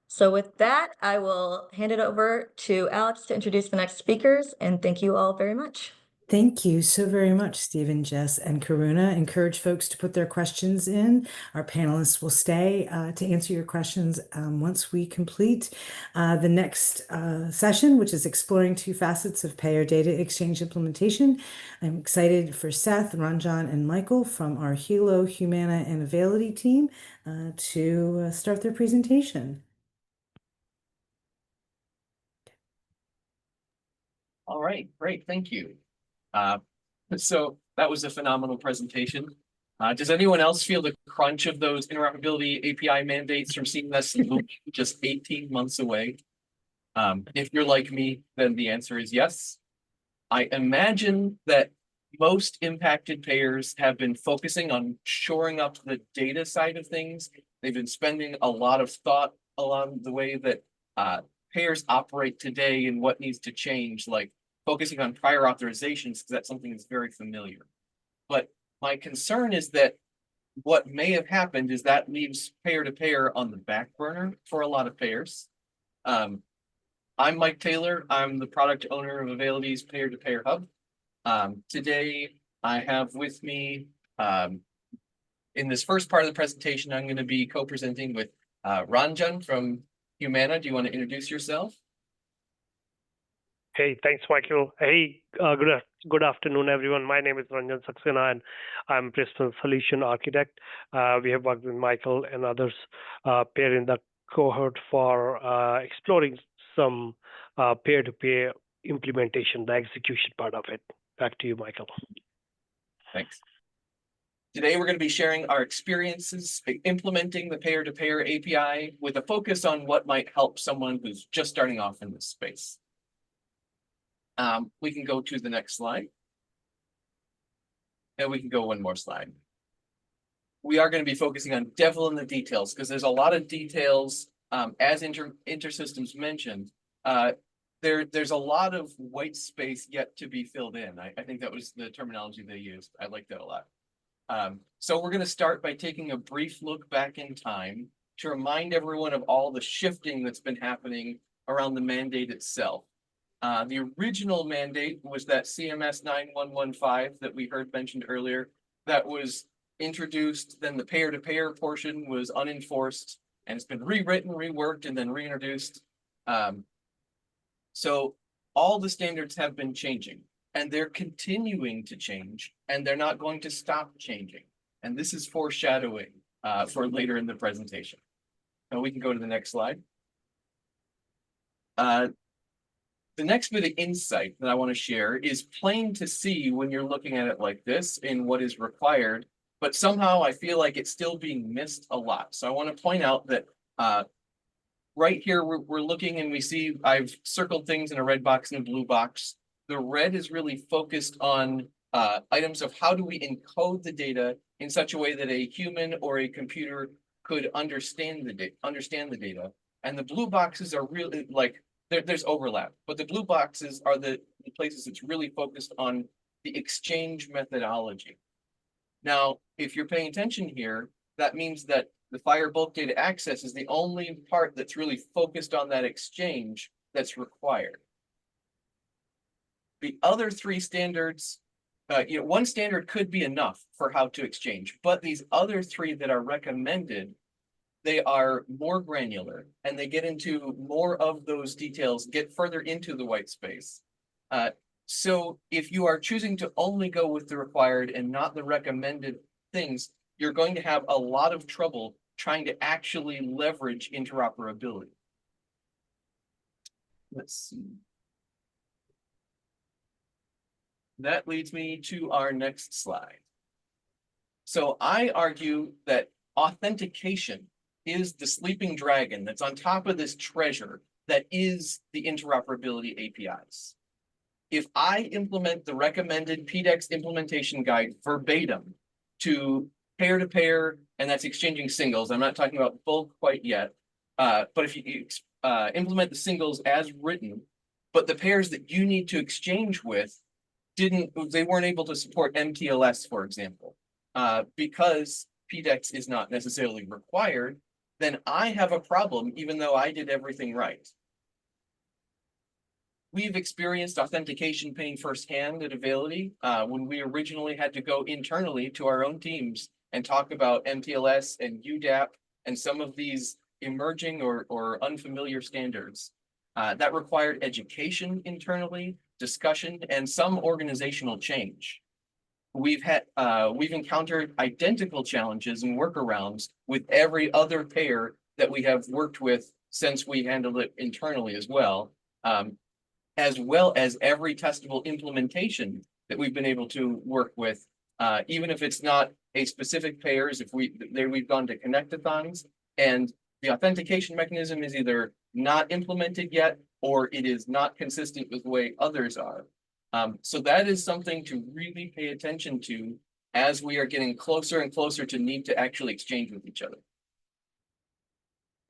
So with that, I will hand it over to Alex to introduce the next speakers, and thank you all very much. Thank you so very much, Stephen, Jess, and Karuna. Encourage folks to put their questions in. Our panelists will stay to answer your questions once we complete the next session, which is exploring two facets of payer data exchange implementation. I'm excited for Seth, Ranjan, and Michael from our Healow, Humana, and Availity team to start their presentation. All right, great, thank you. So that was a phenomenal presentation. Does anyone else feel the crunch of those interoperability API mandates from CMS just 18 months away? If you're like me, then the answer is yes. I imagine that most impacted payers have been focusing on shoring up the data side of things. They've been spending a lot of thought along the way that payers operate today and what needs to change, like focusing on prior authorizations, because that's something that's very familiar. But my concern is that what may have happened is that leaves payer to payer on the back burner for a lot of payers. I'm Mike Taylor. I'm the product owner of Availity's Payer to Payer Hub. Today, I have with me, in this first part of the presentation, I'm going to be co-presenting with Ranjan from Humana. Do you want to introduce yourself? Hey, thanks, Michael. Hey, good afternoon, everyone. My name is Ranjan Saxena, and I'm Principal Solution Architect. We have worked with Michael and others pair in the cohort for exploring some peer-to-peer implementation, the execution part of it. Back to you, Michael. Thanks. Today, we're going to be sharing our experiences implementing the payer-to-payer API with a focus on what might help someone who's just starting off in this space. We can go to the next slide. And we can go one more slide. We are going to be focusing on devil in the details because there's a lot of details, as InterSystems mentioned. There's a lot of white space yet to be filled in. I think that was the terminology they used. I like that a lot. So we're going to start by taking a brief look back in time to remind everyone of all the shifting that's been happening around the mandate itself. The original mandate was that CMS 9115 that we heard mentioned earlier that was introduced, then the payer-to-payer portion was unenforced, and it's been rewritten, reworked, and then reintroduced. So all the standards have been changing, and they're continuing to change, and they're not going to stop changing. And this is foreshadowing for later in the presentation. Now we can go to the next slide. The next bit of insight that I want to share is plain to see when you're looking at it like this in what is required, but somehow I feel like it's still being missed a lot. So I want to point out that right here, we're looking and we see I've circled things in a red box and a blue box. The red is really focused on items of how do we encode the data in such a way that a human or a computer could understand the data. And the blue boxes are really like, there's overlap, but the blue boxes are the places that's really focused on the exchange methodology. Now, if you're paying attention here, that means that the FHIR bulk data access is the only part that's really focused on that exchange that's required. The other three standards, one standard could be enough for how to exchange, but these other three that are recommended, they are more granular and they get into more of those details, get further into the white space. So if you are choosing to only go with the required and not the recommended things, you're going to have a lot of trouble trying to actually leverage interoperability. Let's see. That leads me to our next slide. So I argue that authentication is the sleeping dragon that's on top of this treasure that is the interoperability APIs. If I implement the recommended PDex implementation guide verbatim to pair-to-pair, and that's exchanging singles, I'm not talking about bulk quite yet, but if you implement the singles as written, but the pairs that you need to exchange with they weren't able to support MTLS, for example, because PDex is not necessarily required, then I have a problem even though I did everything right. We've experienced authentication pain firsthand at Availity when we originally had to go internally to our own teams and talk about MTLS and UDAP and some of these emerging or unfamiliar standards. That required education internally, discussion, and some organizational change. We've encountered identical challenges and workarounds with every other pair that we have worked with since we handled it internally as well as every testable implementation that we've been able to work with, even if it's not a specific pairs, if we've gone to connectathons and the authentication mechanism is either not implemented yet or it is not consistent with the way others are. So that is something to really pay attention to as we are getting closer and closer to need to actually exchange with each other.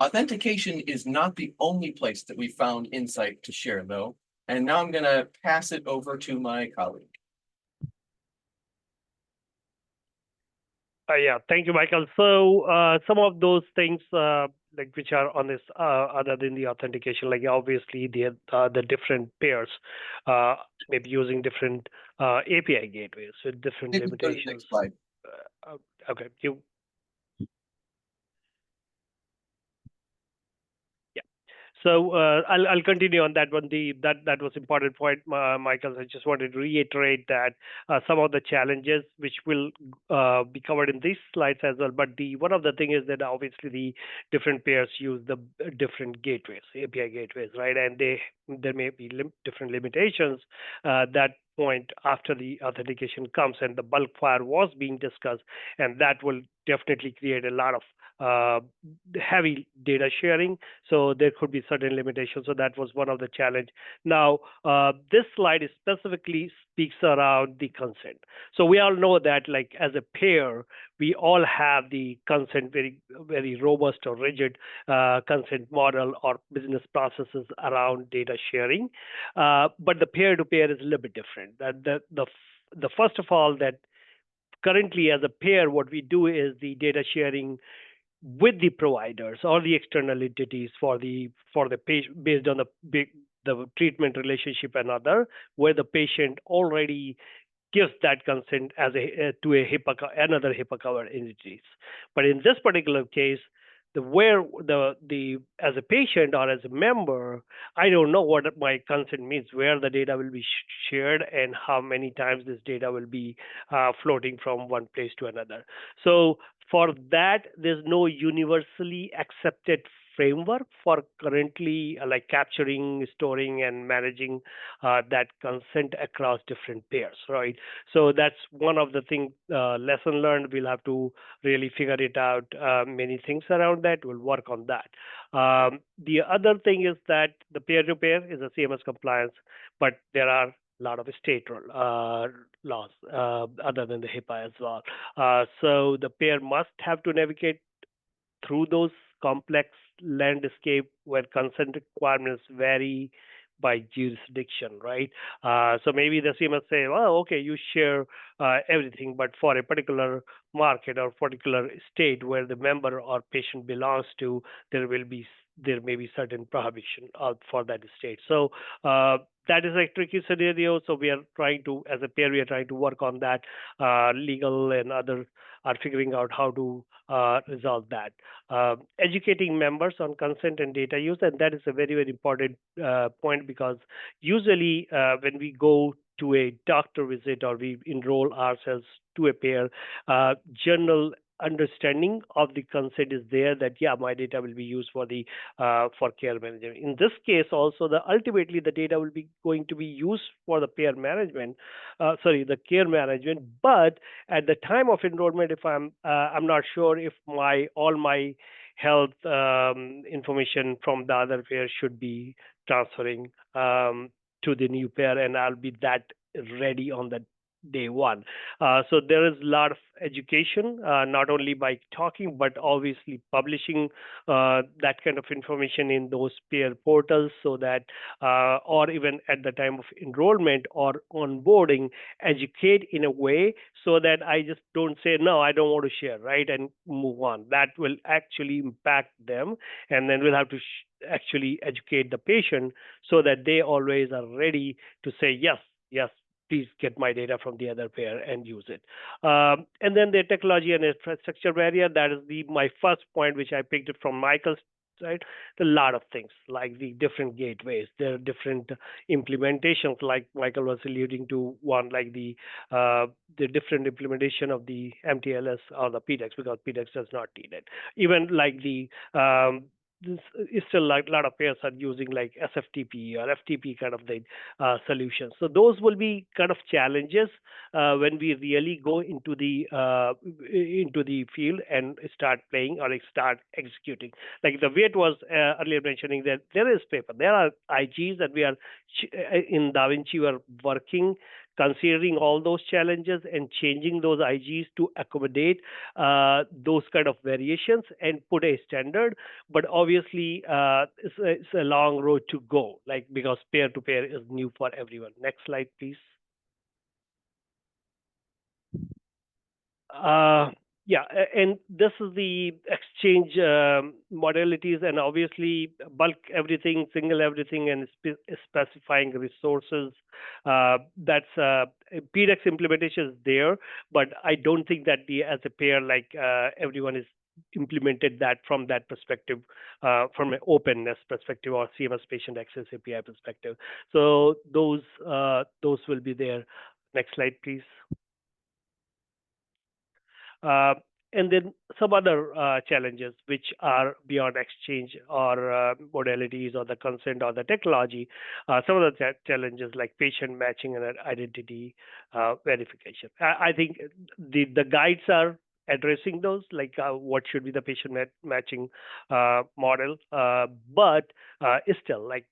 Authentication is not the only place that we found insight to share, though. And now I'm going to pass it over to my colleague. Yeah, thank you, Michael. So some of those things like which are on this other than the authentication, like obviously the different pairs maybe using different API gateways with different limitations. Okay, So I'll continue on that one. That was important point, Michael. I just wanted to reiterate that some of the challenges which will be covered in these slides as well. But one of the thing is that obviously the different pairs use the different gateways, API gateways, right? And there may be different limitations that point after the authentication comes, and the bulk FHIR was being discussed, and that will definitely create a lot of heavy data sharing, so there could be certain limitations. So that was one of the challenge. Now, this slide is specifically speaks around the consent. So we all know that, like as a pair, we all have the consent, very robust or rigid consent model or business processes around data sharing. But the peer-to-peer is a little bit different. The first of all, that currently as a pair, what we do is the data sharing with the providers or the external entities for the patient based on the treatment relationship and other, where the patient already gives that consent as to another HIPAA covered entities. But in this particular case, as a patient or as a member, I don't know what my consent means, where the data will be shared and how many times this data will be floating from one place to another. So for that, there's no universally accepted framework for currently like capturing, storing, and managing that consent across different pairs, right? So that's one of the things, lesson learned. We'll have to really figure it out. Many things around that. We'll work on that. The other thing is that the peer-to-peer is a CMS compliance, but there are a lot of state laws other than the HIPAA as well. So the pair must have to navigate through those complex landscape where consent requirements vary by jurisdiction, right? So maybe the CMS say, well, okay, you share everything, but for a particular market or particular state where the member or patient belongs to, there may be certain prohibition for that state. So that is a tricky scenario. So we are trying to, as a pair, we are trying to work on that. Legal and others are figuring out how to resolve that. Educating members on consent and data use, and that is a very, very important point, because usually when we go to a doctor visit or we enroll ourselves to a pair, general understanding of the consent is there, that yeah, my data will be used for the for care management. In this case also, ultimately the data will be going to be used for the pair management, the care management. But at the time of enrollment, if I'm not sure if all my health information from the other pair should be transferring to the new pair, and I'll be that ready on the day one. So there is a lot of education, not only by talking, but obviously publishing that kind of information in those peer portals, so that, or even at the time of enrollment or onboarding, educate in a way so that I just don't say, no, I don't want to share, right, and move on. That will actually impact them, and then we'll have to actually educate the patient so that they always are ready to say, yes, please get my data from the other pair and use it. And then the technology and infrastructure barrier, that is my first point, which I picked it from Michael's side. A lot of things, like the different gateways. There are different implementations, like Michael was alluding to, one like the different implementation of the MTLS or the PDex, because PDex does not need it. Even like the this is still like a lot of payers are using like SFTP or FTP kind of the solutions. So those will be kind of challenges when we really go into the field and start playing or start executing. Like the way it was earlier mentioning, that there is paper, there are IGs that we are in Da Vinci, we are working, considering all those challenges and changing those IGs to accommodate those kind of variations and put a standard. But obviously, it's a long road to go, like, because peer-to-peer is new for everyone. Next slide, please. Yeah, and this is the exchange modalities, and obviously bulk everything, single everything, and specifying resources. That's PDex implementation is there, but I don't think that as a pair, like everyone is implemented that from that perspective, from an openness perspective or CMS patient access API perspective. So those will be there. Next slide, please. And then some other challenges which are beyond exchange or modalities or the consent or the technology. Some of the challenges like patient matching and identity verification. I think the guides are addressing those, like what should be the patient matching model, but it's still like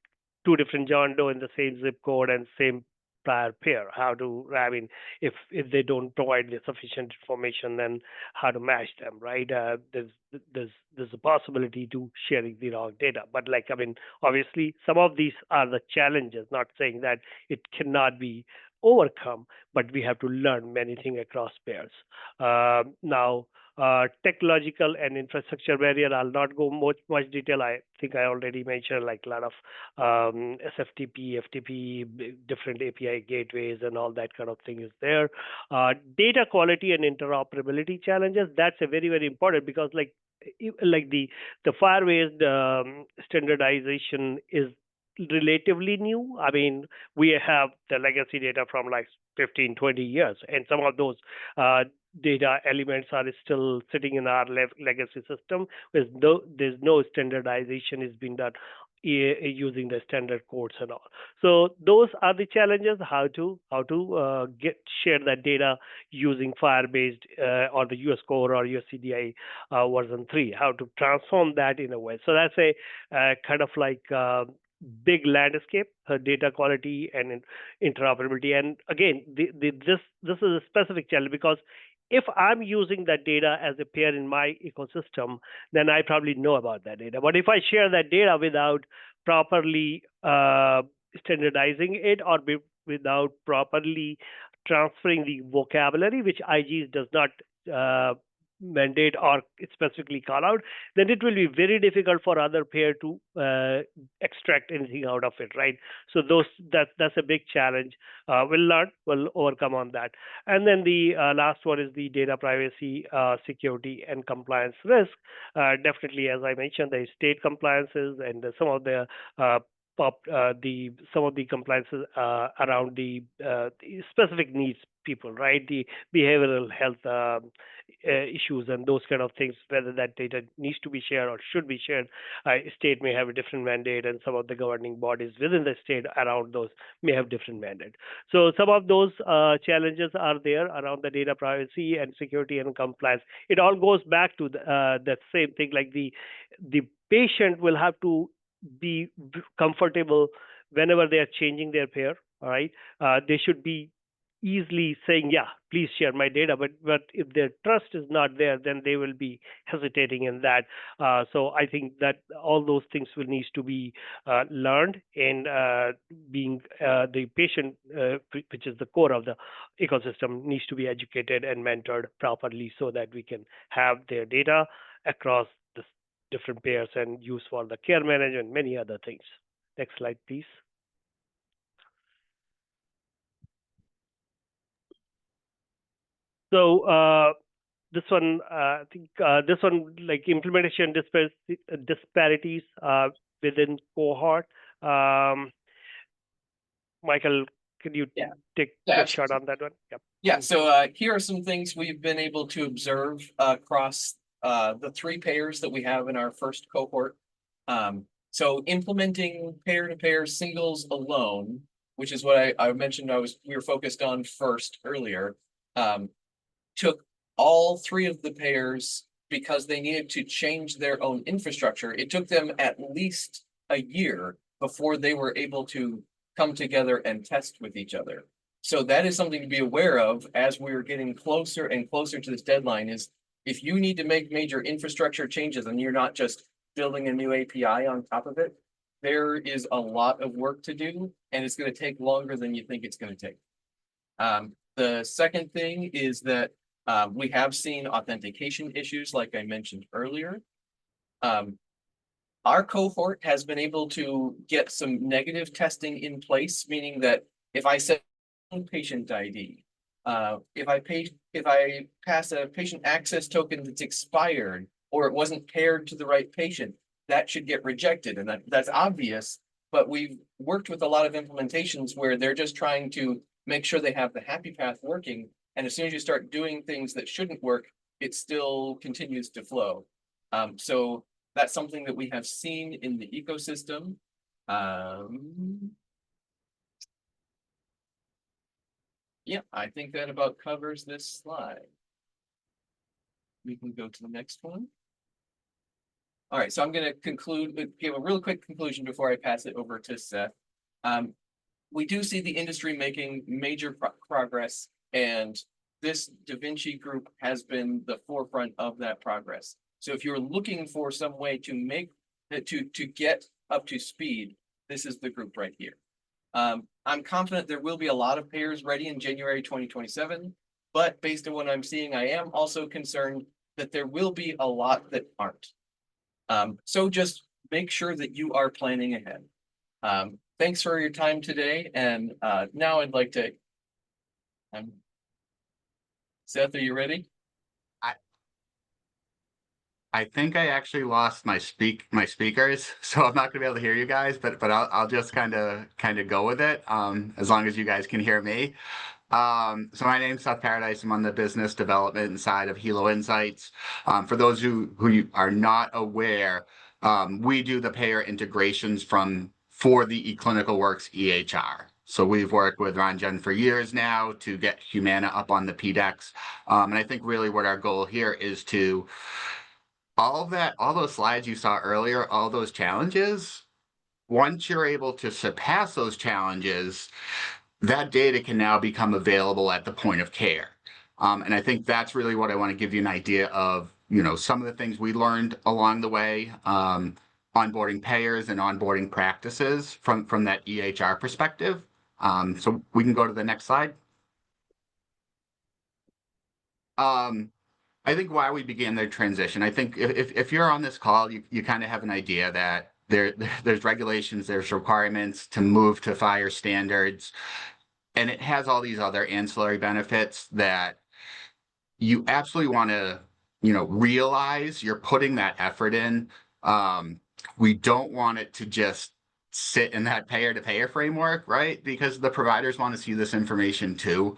two different John Doe in the same zip code and same prior pair. How to, I mean, if they don't provide the sufficient information, then how to match them, right? There's a possibility to sharing the wrong data, but like, I mean, obviously some of these are the challenges, not saying that it cannot be overcome, but we have to learn many things across pairs. Now, technological and infrastructure barrier, I'll not go much detail. I think I already mentioned like a lot of SFTP, FTP, different API gateways and all that kind of thing is there. Data quality and interoperability challenges, that's a very, very important, because like the FHIR-based standardization is relatively new. I mean, we have the legacy data from like 15, 20 years, and some of those data elements are still sitting in our legacy system. There's no standardization is being done using the standard codes and all. So those are the challenges, how to share that data using FHIR-based or the US Core or US CDI version 3, how to transform that in a way. So that's a kind of like big landscape, data quality and interoperability. And again, this is a specific challenge, because if I'm using that data as a pair in my ecosystem, then I probably know about that data. But if I share that data without properly standardizing it or without properly transferring the vocabulary, which IGs does not mandate or specifically call out, then it will be very difficult for other pair to extract anything out of it, right? So that's a big challenge. We'll overcome on that. And then the last one is the data privacy, security, and compliance risk. Definitely, as I mentioned, the state compliances and some of the some of the compliances around the specific needs people, right? The behavioral health issues and those kind of things, whether that data needs to be shared or should be shared. State may have a different mandate, and some of the governing bodies within the state around those may have different mandate. So some of those challenges are there around the data privacy and security and compliance. It all goes back to that same thing, like the patient will have to be comfortable whenever they are changing their pair. All right, they should be easily saying, yeah, please share my data. But if their trust is not there, then they will be hesitating in that. So I think that all those things will need to be learned, and being the patient, which is the core of the ecosystem, needs to be educated and mentored properly so that we can have their data across the different pairs and use for the care management, many other things. Next slide, please. So this one, I think this one, like implementation disparities within cohort. Michael, can you take a shot on that one? Yep. Yeah, so here are some things we've been able to observe across the 3 payers that we have in our first cohort. So implementing pair-to-pair singles alone, which is what I mentioned we were focused on first earlier, took all 3 of the payers because they needed to change their own infrastructure. It took them at least a year before they were able to come together and test with each other. So that is something to be aware of as we're getting closer and closer to this deadline. Is if you need to make major infrastructure changes and you're not just building a new API on top of it, there is a lot of work to do, and it's going to take longer than you think it's going to take. The second thing is that we have seen authentication issues, like I mentioned earlier. Our cohort has been able to get some negative testing in place, meaning that if I set patient ID, if I pass a patient access token that's expired or it wasn't paired to the right patient, that should get rejected, and that's obvious. But we've worked with a lot of implementations where they're just trying to make sure they have the happy path working, and as soon as you start doing things that shouldn't work, it still continues to flow. So that's something that we have seen in the ecosystem. Yeah, I think that about covers this slide. We can go to the next one. All right, so I'm going to give a real quick conclusion before I pass it over to Seth. We do see the industry making major progress, and this Da Vinci group has been the forefront of that progress. So if you're looking for some way to make to get up to speed, this is the group right here. I'm confident there will be a lot of payers ready in January 2027, but based on what I'm seeing, I am also concerned that there will be a lot that aren't. So just make sure that you are planning ahead. Thanks for your time today, and now I'd like to. Seth, are you ready? I think I actually lost my speakers, so I'm not gonna be able to hear you guys, but I'll just kind of go with it, as long as you guys can hear me. So my name's Seth Paradise. I'm on the business development side of Healow Insights. For those who are not aware, we do the payer integrations for the eClinicalWorks EHR. So we've worked with RonGen for years now to get Humana up on the PDex. And I think really what our goal here is to all those slides you saw earlier, all those challenges, once you're able to surpass those challenges, that data can now become available at the point of care. And I think that's really what I want to give you an idea of, some of the things we learned along the way. onboarding payers and onboarding practices from that EHR perspective. So we can go to the next slide. I think why we began the transition, I think if you're on this call, you kind of have an idea that there's regulations, there's requirements to move to FHIR standards, and it has all these other ancillary benefits that you absolutely want to, realize you're putting that effort in. We don't want it to just sit in that payer-to-payer framework, right? Because the providers want to see this information too.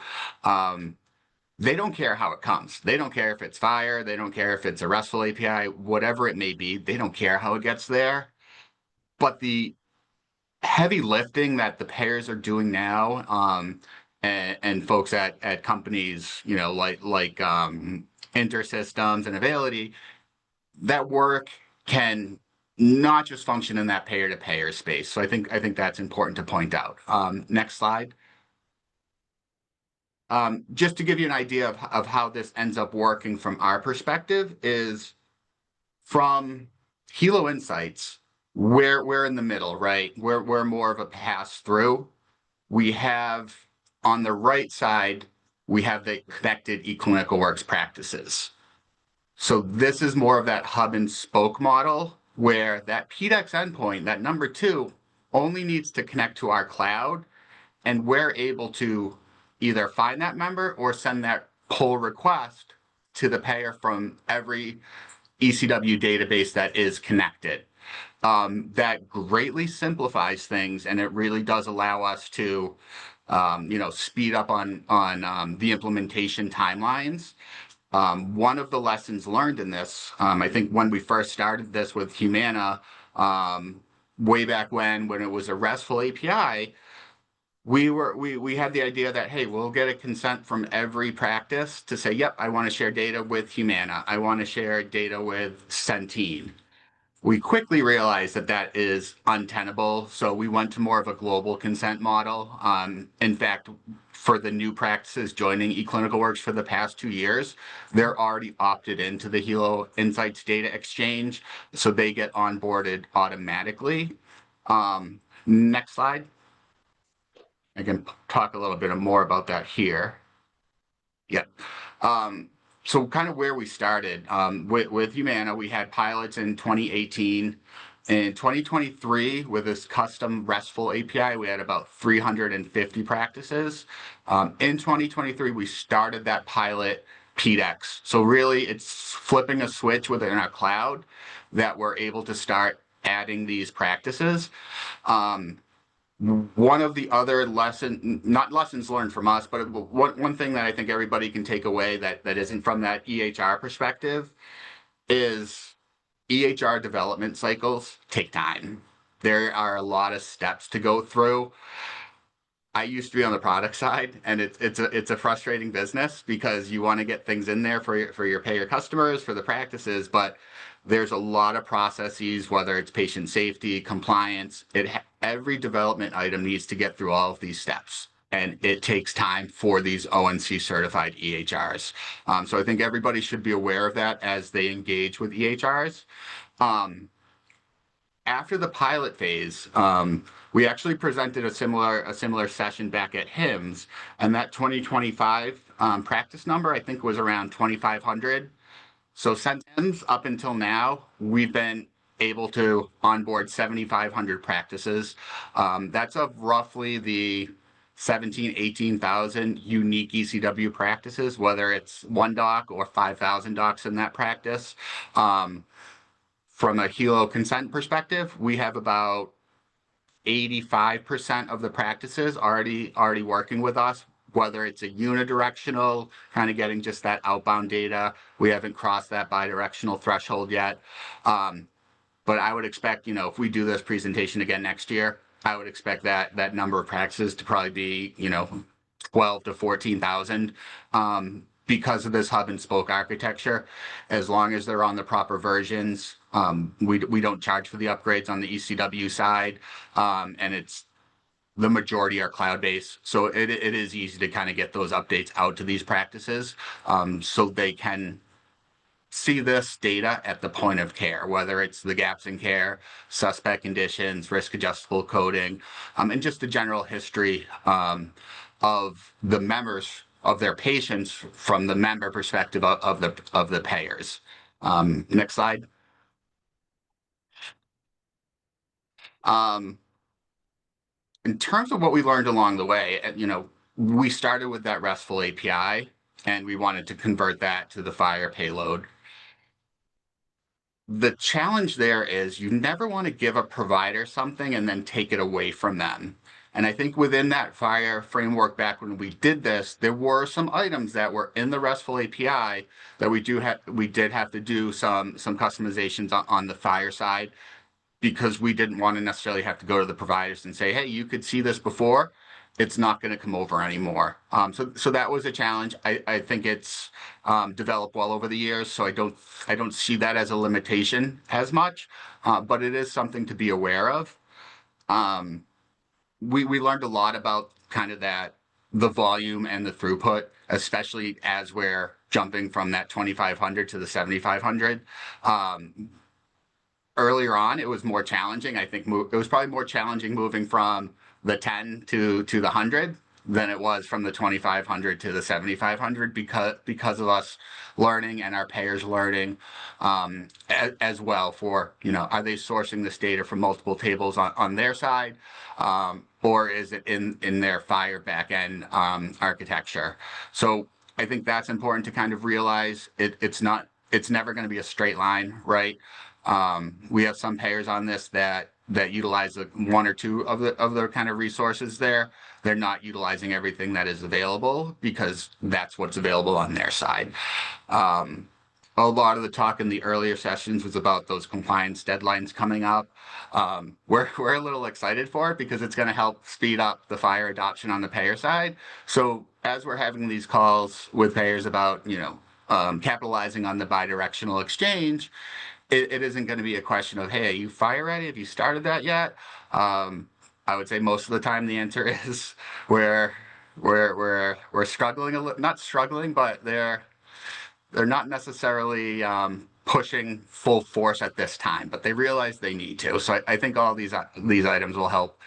They don't care how it comes. They don't care if it's FHIR. They don't care if it's a RESTful API, whatever it may be. They don't care how it gets there. But the heavy lifting that the payers are doing now, and folks at companies, like InterSystems and Availity, that work can not just function in that payer-to-payer space. So I think that's important to point out. Next slide. Just to give you an idea of how this ends up working from our perspective is from Healow Insights, we're in the middle, right? We're more of a pass-through. We have on the right side, we have the connected eClinicalWorks practices. So this is more of that hub and spoke model where that PDex endpoint, that number 2, only needs to connect to our cloud, and we're able to either find that member or send that pull request to the payer from every ECW database that is connected. That greatly simplifies things, and it really does allow us to, speed up on the implementation timelines. One of the lessons learned in this, I think when we first started this with Humana, way back when it was a RESTful API, we had the idea that, hey, we'll get a consent from every practice to say, yep, I want to share data with Humana. I want to share data with Centene. We quickly realized that is untenable, so we went to more of a global consent model. In fact, for the new practices joining eClinicalWorks for the past 2 years, they're already opted into the Healow Insights Data Exchange, so they get onboarded automatically. Next slide. I can talk a little bit more about that here. Yeah. So kind of where we started with Humana, we had pilots in 2018. In 2023, with this custom RESTful API, we had about 350 practices. In 2023, we started that pilot PDex. So really, it's flipping a switch within our cloud that we're able to start adding these practices. One of the other not lessons learned from us, but one thing that I think everybody can take away that isn't from that EHR perspective is EHR development cycles take time. There are a lot of steps to go through. I used to be on the product side, and it's a frustrating business because you want to get things in there for your payer customers, for the practices, but there's a lot of processes, whether it's patient safety, compliance. Every development item needs to get through all of these steps, and it takes time for these ONC certified EHRs. So I think everybody should be aware of that as they engage with EHRs. After the pilot phase, we actually presented a similar session back at HIMSS, and that 2025 practice number I think was around 2,500. So since HIMSS up until now, we've been able to onboard 7,500 practices. That's of roughly the 17,000, 18,000 unique ECW practices, whether it's 1 doc or 5,000 docs in that practice. From a Healow consent perspective, we have about 85% of the practices already working with us, whether it's a unidirectional, kind of getting just that outbound data. We haven't crossed that bidirectional threshold yet. But I would expect, if we do this presentation again next year, I would expect that number of practices to probably be, 12 to 14,000 because of this hub and spoke architecture. As long as they're on the proper versions, we don't charge for the upgrades on the ECW side, and it's the majority are cloud-based. So it is easy to kind of get those updates out to these practices so they can see this data at the point of care, whether it's the gaps in care, suspect conditions, risk adjustable coding, and just the general history of the members of their patients from the member perspective of the payers. Next slide. In terms of what we learned along the way, we started with that RESTful API, and we wanted to convert that to the FHIR payload. The challenge there is you never want to give a provider something and then take it away from them. And I think within that FHIR framework back when we did this, there were some items that were in the RESTful API that we did have to do some customizations on the FHIR side, because we didn't want to necessarily have to go to the providers and say, hey, you could see this before. It's not going to come over anymore. So that was a challenge. I think it's developed well over the years, so I don't see that as a limitation as much, but it is something to be aware of. We learned a lot about kind of the volume and the throughput, especially as we're jumping from that 2500 to the 7500. Earlier on, it was more challenging. I think it was probably more challenging moving from the 10 to the 100 than it was from the 2500 to the 7500 because of us learning and our payers learning as well for, are they sourcing this data from multiple tables on their side, or is it in their FHIR backend architecture? So I think that's important to kind of realize. It's never going to be a straight line, right? We have some payers on this that utilize one or two of their kind of resources there. They're not utilizing everything that is available because that's what's available on their side. A lot of the talk in the earlier sessions was about those compliance deadlines coming up. We're a little excited for it because it's going to help speed up the FHIR adoption on the payer side. So as we're having these calls with payers about, capitalizing on the bidirectional exchange, it isn't going to be a question of, hey, are you FHIR ready? Have you started that yet? I would say most of the time the answer is we're struggling a little, not struggling, but they're not necessarily pushing full force at this time, but they realize they need to. So I think all these items will help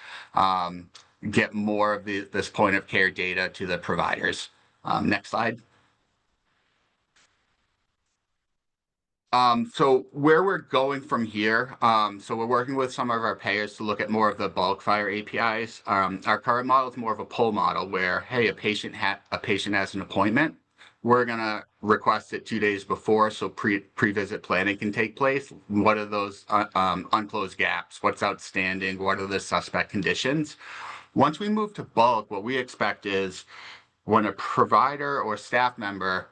get more of this point of care data to the providers. Next slide. So where we're going from here, so we're working with some of our payers to look at more of the bulk FHIR APIs. Our current model is more of a pull model where, hey, a patient has an appointment. We're going to request it 2 days before so pre-visit planning can take place. What are those unclosed gaps? What's outstanding? What are the suspect conditions? Once we move to bulk, what we expect is when a provider or staff member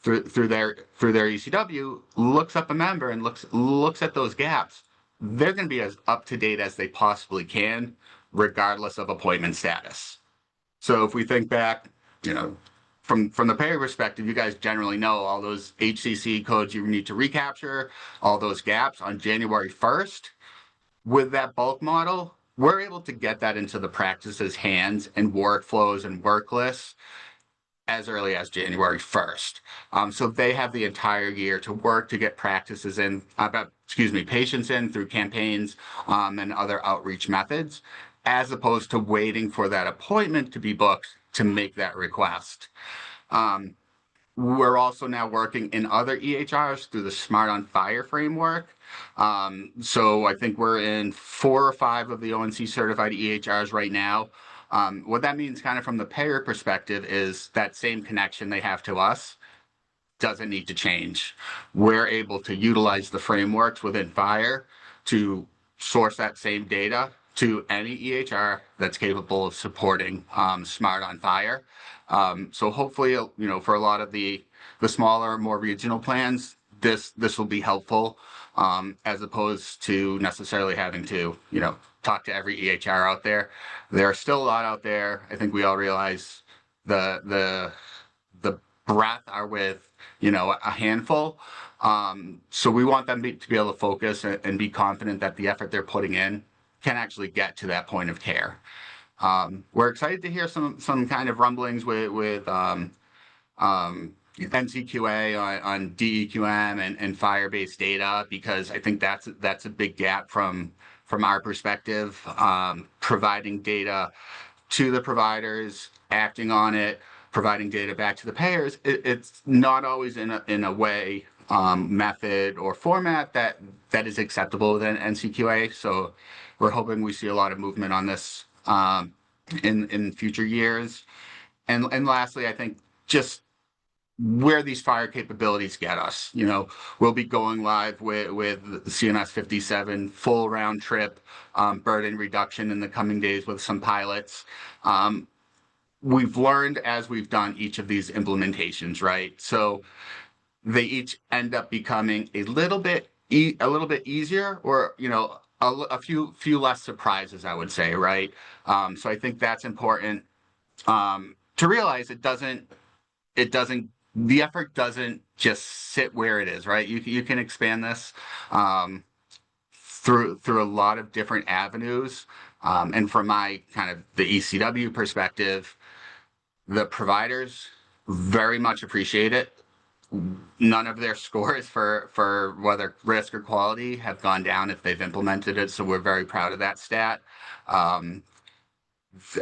through their ECW looks up a member and looks at those gaps, they're going to be as up to date as they possibly can, regardless of appointment status. So if we think back, from the payer perspective, you guys generally know all those HCC codes you need to recapture, all those gaps on January 1st. With that bulk model, we're able to get that into the practice's hands and workflows and work lists as early as January 1st. So they have the entire year to work to get practices in, patients in through campaigns and other outreach methods, as opposed to waiting for that appointment to be booked to make that request. We're also now working in other EHRs through the Smart on FHIR framework. So I think we're in 4 or 5 of the ONC certified EHRs right now. What that means kind of from the payer perspective is that same connection they have to us doesn't need to change. We're able to utilize the frameworks within FHIR to source that same data to any EHR that's capable of supporting Smart on FHIR. So hopefully, for a lot of the smaller, more regional plans, this will be helpful as opposed to necessarily having to, talk to every EHR out there. There are still a lot out there. I think we all realize the breadth are with, a handful. So we want them to be able to focus and be confident that the effort they're putting in can actually get to that point of care. We're excited to hear some kind of rumblings with NCQA on DEQM and FHIR-based data, because I think that's a big gap from our perspective. Providing data to the providers, acting on it, providing data back to the payers. It's not always in a way, method or format that is acceptable within NCQA. So we're hoping we see a lot of movement on this in future years. And lastly, I think just where these FHIR capabilities get us. We'll be going live with CNS 57 full round trip burden reduction in the coming days with some pilots. We've learned as we've done each of these implementations, right? So they each end up becoming a little bit easier, or a few less surprises, I would say, right? So I think that's important to realize. The effort doesn't just sit where it is, right? You can expand this through a lot of different avenues. And from my kind of the ECW perspective, the providers very much appreciate it. None of their scores for whether risk or quality have gone down if they've implemented it. So we're very proud of that stat.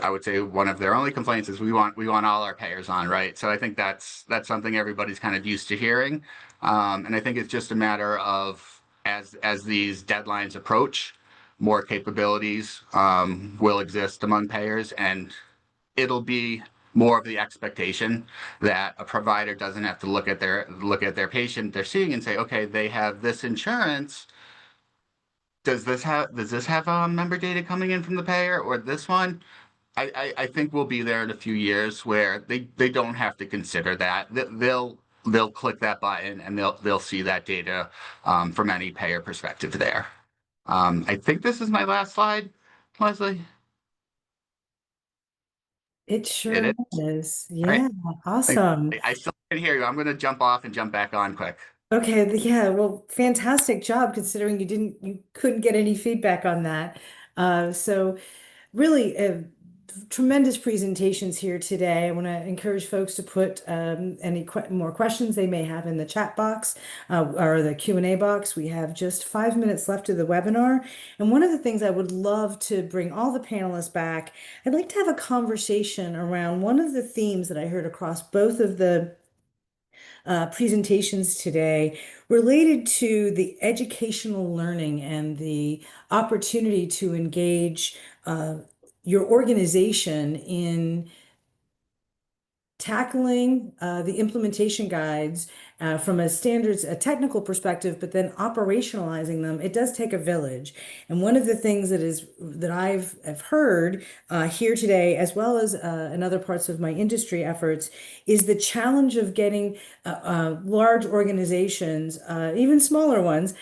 I would say one of their only complaints is we want all our payers on, right? So I think that's something everybody's kind of used to hearing, and I think it's just a matter of as these deadlines approach, more capabilities will exist among payers, and it'll be more of the expectation that a provider doesn't have to look at their patient they're seeing and say, okay, they have this insurance. Does this have member data coming in from the payer, or this one? I think we'll be there in a few years where they don't have to consider that. They'll click that button and they'll see that data from any payer perspective there. I think this is my last slide, Leslie. It sure It is. Right. Yeah, awesome. I still can hear you. I'm going to jump off and jump back on quick. Okay, yeah, well, fantastic job considering you couldn't get any feedback on that. So really tremendous presentations here today. I want to encourage folks to put any more questions they may have in the chat box or the Q&A box. We have just 5 minutes left of the webinar. And one of the things I would love to bring all the panelists back, I'd like to have a conversation around one of the themes that I heard across both of the presentations today related to the educational learning and the opportunity to engage your organization in tackling the implementation guides from a technical perspective, but then operationalizing them. It does take a village. And one of the things that I've heard here today, as well as in other parts of my industry efforts, is the challenge of getting large organizations, even smaller ones,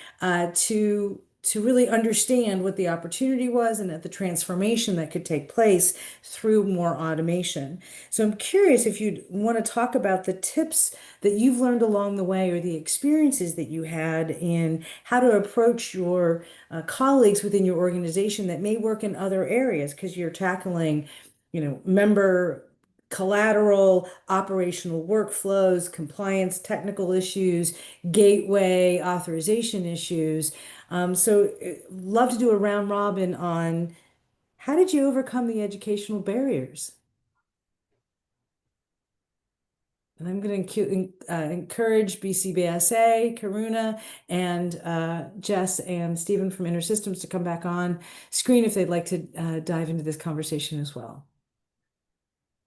to really understand what the opportunity was and the transformation that could take place through more automation. So I'm curious if you'd want to talk about the tips that you've learned along the way or the experiences that you had in how to approach your colleagues within your organization that may work in other areas, because you're tackling, member collateral, operational workflows, compliance, technical issues, gateway, authorization issues. So love to do a round robin on how did you overcome the educational barriers? And I'm going to encourage BCBSA, Karuna, and Jess and Stephen from InterSystems to come back on screen if they'd like to dive into this conversation as well.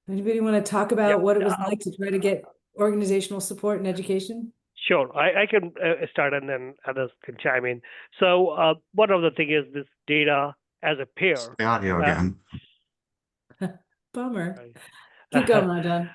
Anybody want to talk about what it was like to try to get organizational support and education? Sure, I can start and then others can chime in. So one of the things is this data as a pair. The audio again. Bummer. Keep going, Rondon.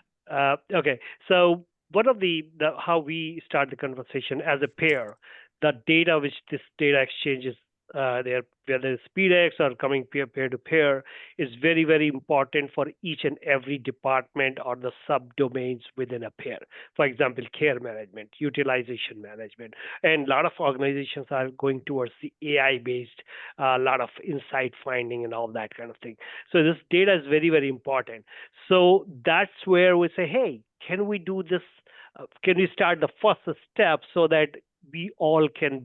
Okay, so one of the how we start the conversation as a pair, the data which this data exchanges there, whether it's PDex or coming peer to peer, is very, very important for each and every department or the subdomains within a pair. For example, care management, utilization management, and a lot of organizations are going towards the AI-based, a lot of insight finding and all that kind of thing. So this data is very, very important. So that's where we say, hey, can we do this can we start the first step so that we all can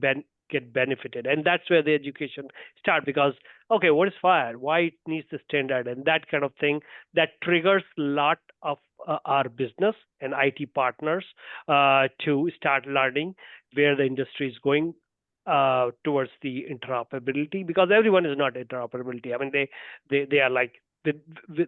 get benefited? And that's where the education start, because, okay, what is fire? Why it needs the standard and that kind of thing, that triggers a lot of our business and IT partners to start learning where the industry is going towards the interoperability, because everyone is not interoperability. I mean, they are like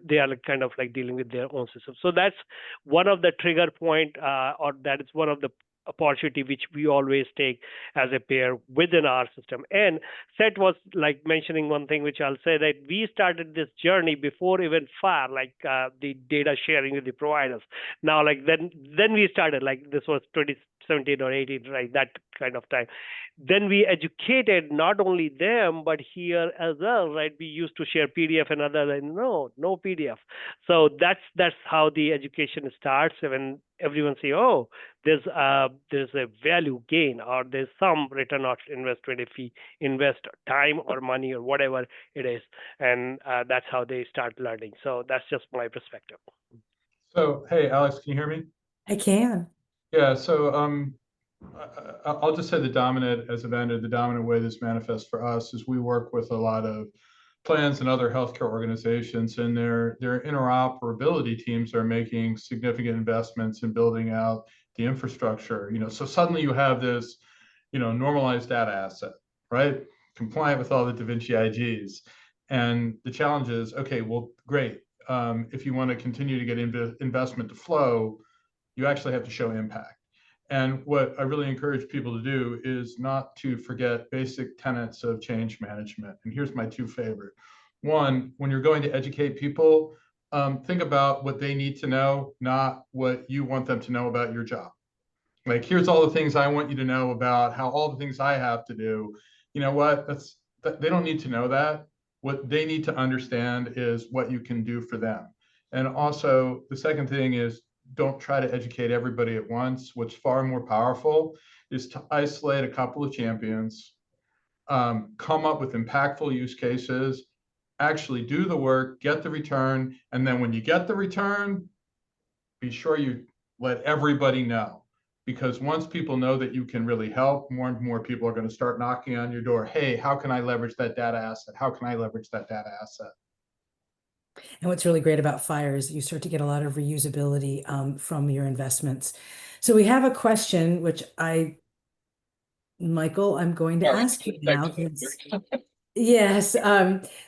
they are like kind of like dealing with their own system. So that's one of the trigger point, or that is one of the opportunity which we always take as a pair within our system. And Seth was like mentioning one thing, which I'll say, that we started this journey before even FAR, like the data sharing with the providers. Now, like then we started, like this was 2017 or 18, right? That kind of time. Then we educated not only them, but here as well, right? We used to share PDF and other, and no PDF. So that's how the education starts. When everyone say, oh, there's a value gain, or there's some return on investment if we invest time or money or whatever it is, and that's how they start learning. So that's just my perspective. So, hey, Alex, can you hear me? I can. Yeah, so I'll just say as a vendor, the dominant way this manifests for us is we work with a lot of plans and other healthcare organizations, and their interoperability teams are making significant investments in building out the infrastructure. So suddenly you have this, normalized data asset, right? Compliant with all the Vinci IGs. And the challenge is, okay, well, great. If you want to continue to get investment to flow, you actually have to show impact. And what I really encourage people to do is not to forget basic tenets of change management. And here's my two favorite. One, when you're going to educate people, think about what they need to know, not what you want them to know about your job. Like, here's all the things I want you to know about how all the things I have to do. You know what? They don't need to know that. What they need to understand is what you can do for them. And also, the second thing is, don't try to educate everybody at once. What's far more powerful is to isolate a couple of champions, come up with impactful use cases, actually do the work, get the return, and then when you get the return, be sure you let everybody know. Because once people know that you can really help, more and more people are going to start knocking on your door. Hey, how can I leverage that data asset? How can I leverage that data asset? And what's really great about FIRE is you start to get a lot of reusability from your investments. So we have a question, which Michael, I'm going to ask you now. Yes.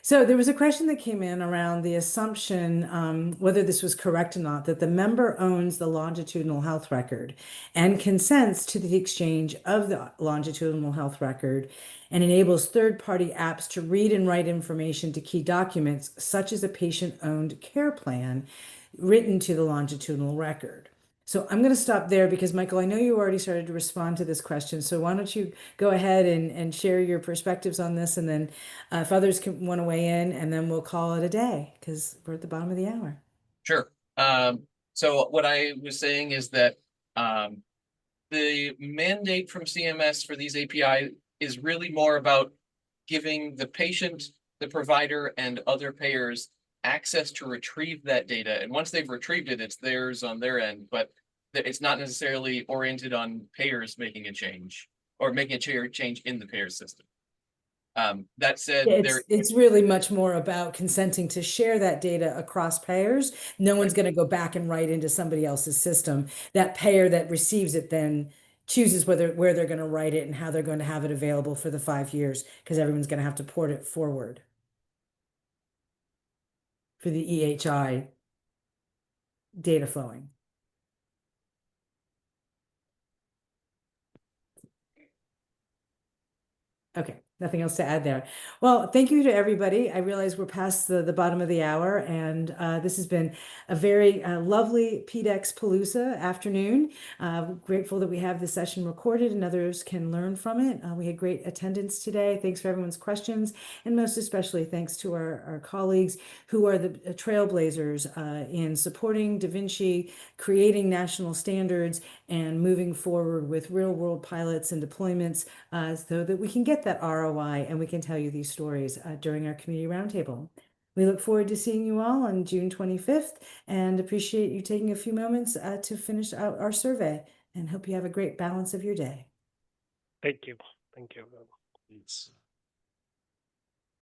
So there was a question that came in around the assumption, whether this was correct or not, that the member owns the longitudinal health record and consents to the exchange of the longitudinal health record and enables third-party apps to read and write information to key documents, such as a patient-owned care plan written to the longitudinal record. So I'm going to stop there because, Michael, I know you already started to respond to this question. So why don't you go ahead and share your perspectives on this, and then if others want to weigh in, and then we'll call it a day because we're at the bottom of the hour. Sure. So what I was saying is that the mandate from CMS for these API is really more about giving the patient, the provider, and other payers access to retrieve that data. And once they've retrieved it, it's theirs on their end, but it's not necessarily oriented on payers making a change or making a change in the payer system. That said, it's really much more about consenting to share that data across payers. No one's going to go back and write into somebody else's system. That payer that receives it then chooses where they're going to write it and how they're going to have it available for the 5 years, because everyone's going to have to port it forward for the EHI data flowing. Okay, nothing else to add there. Well, thank you to everybody. I realize we're past the bottom of the hour, and this has been a very lovely PDex Palooza afternoon. Grateful that we have this session recorded and others can learn from it. We had great attendance today. Thanks for everyone's questions, and most especially thanks to our colleagues who are the trailblazers in supporting Da Vinci, creating national standards, and moving forward with real-world pilots and deployments so that we can get that ROI and we can tell you these stories during our community roundtable. We look forward to seeing you all on June 25th and appreciate you taking a few moments to finish out our survey, and hope you have a great balance of your day. Thank you. Thank you. Thanks.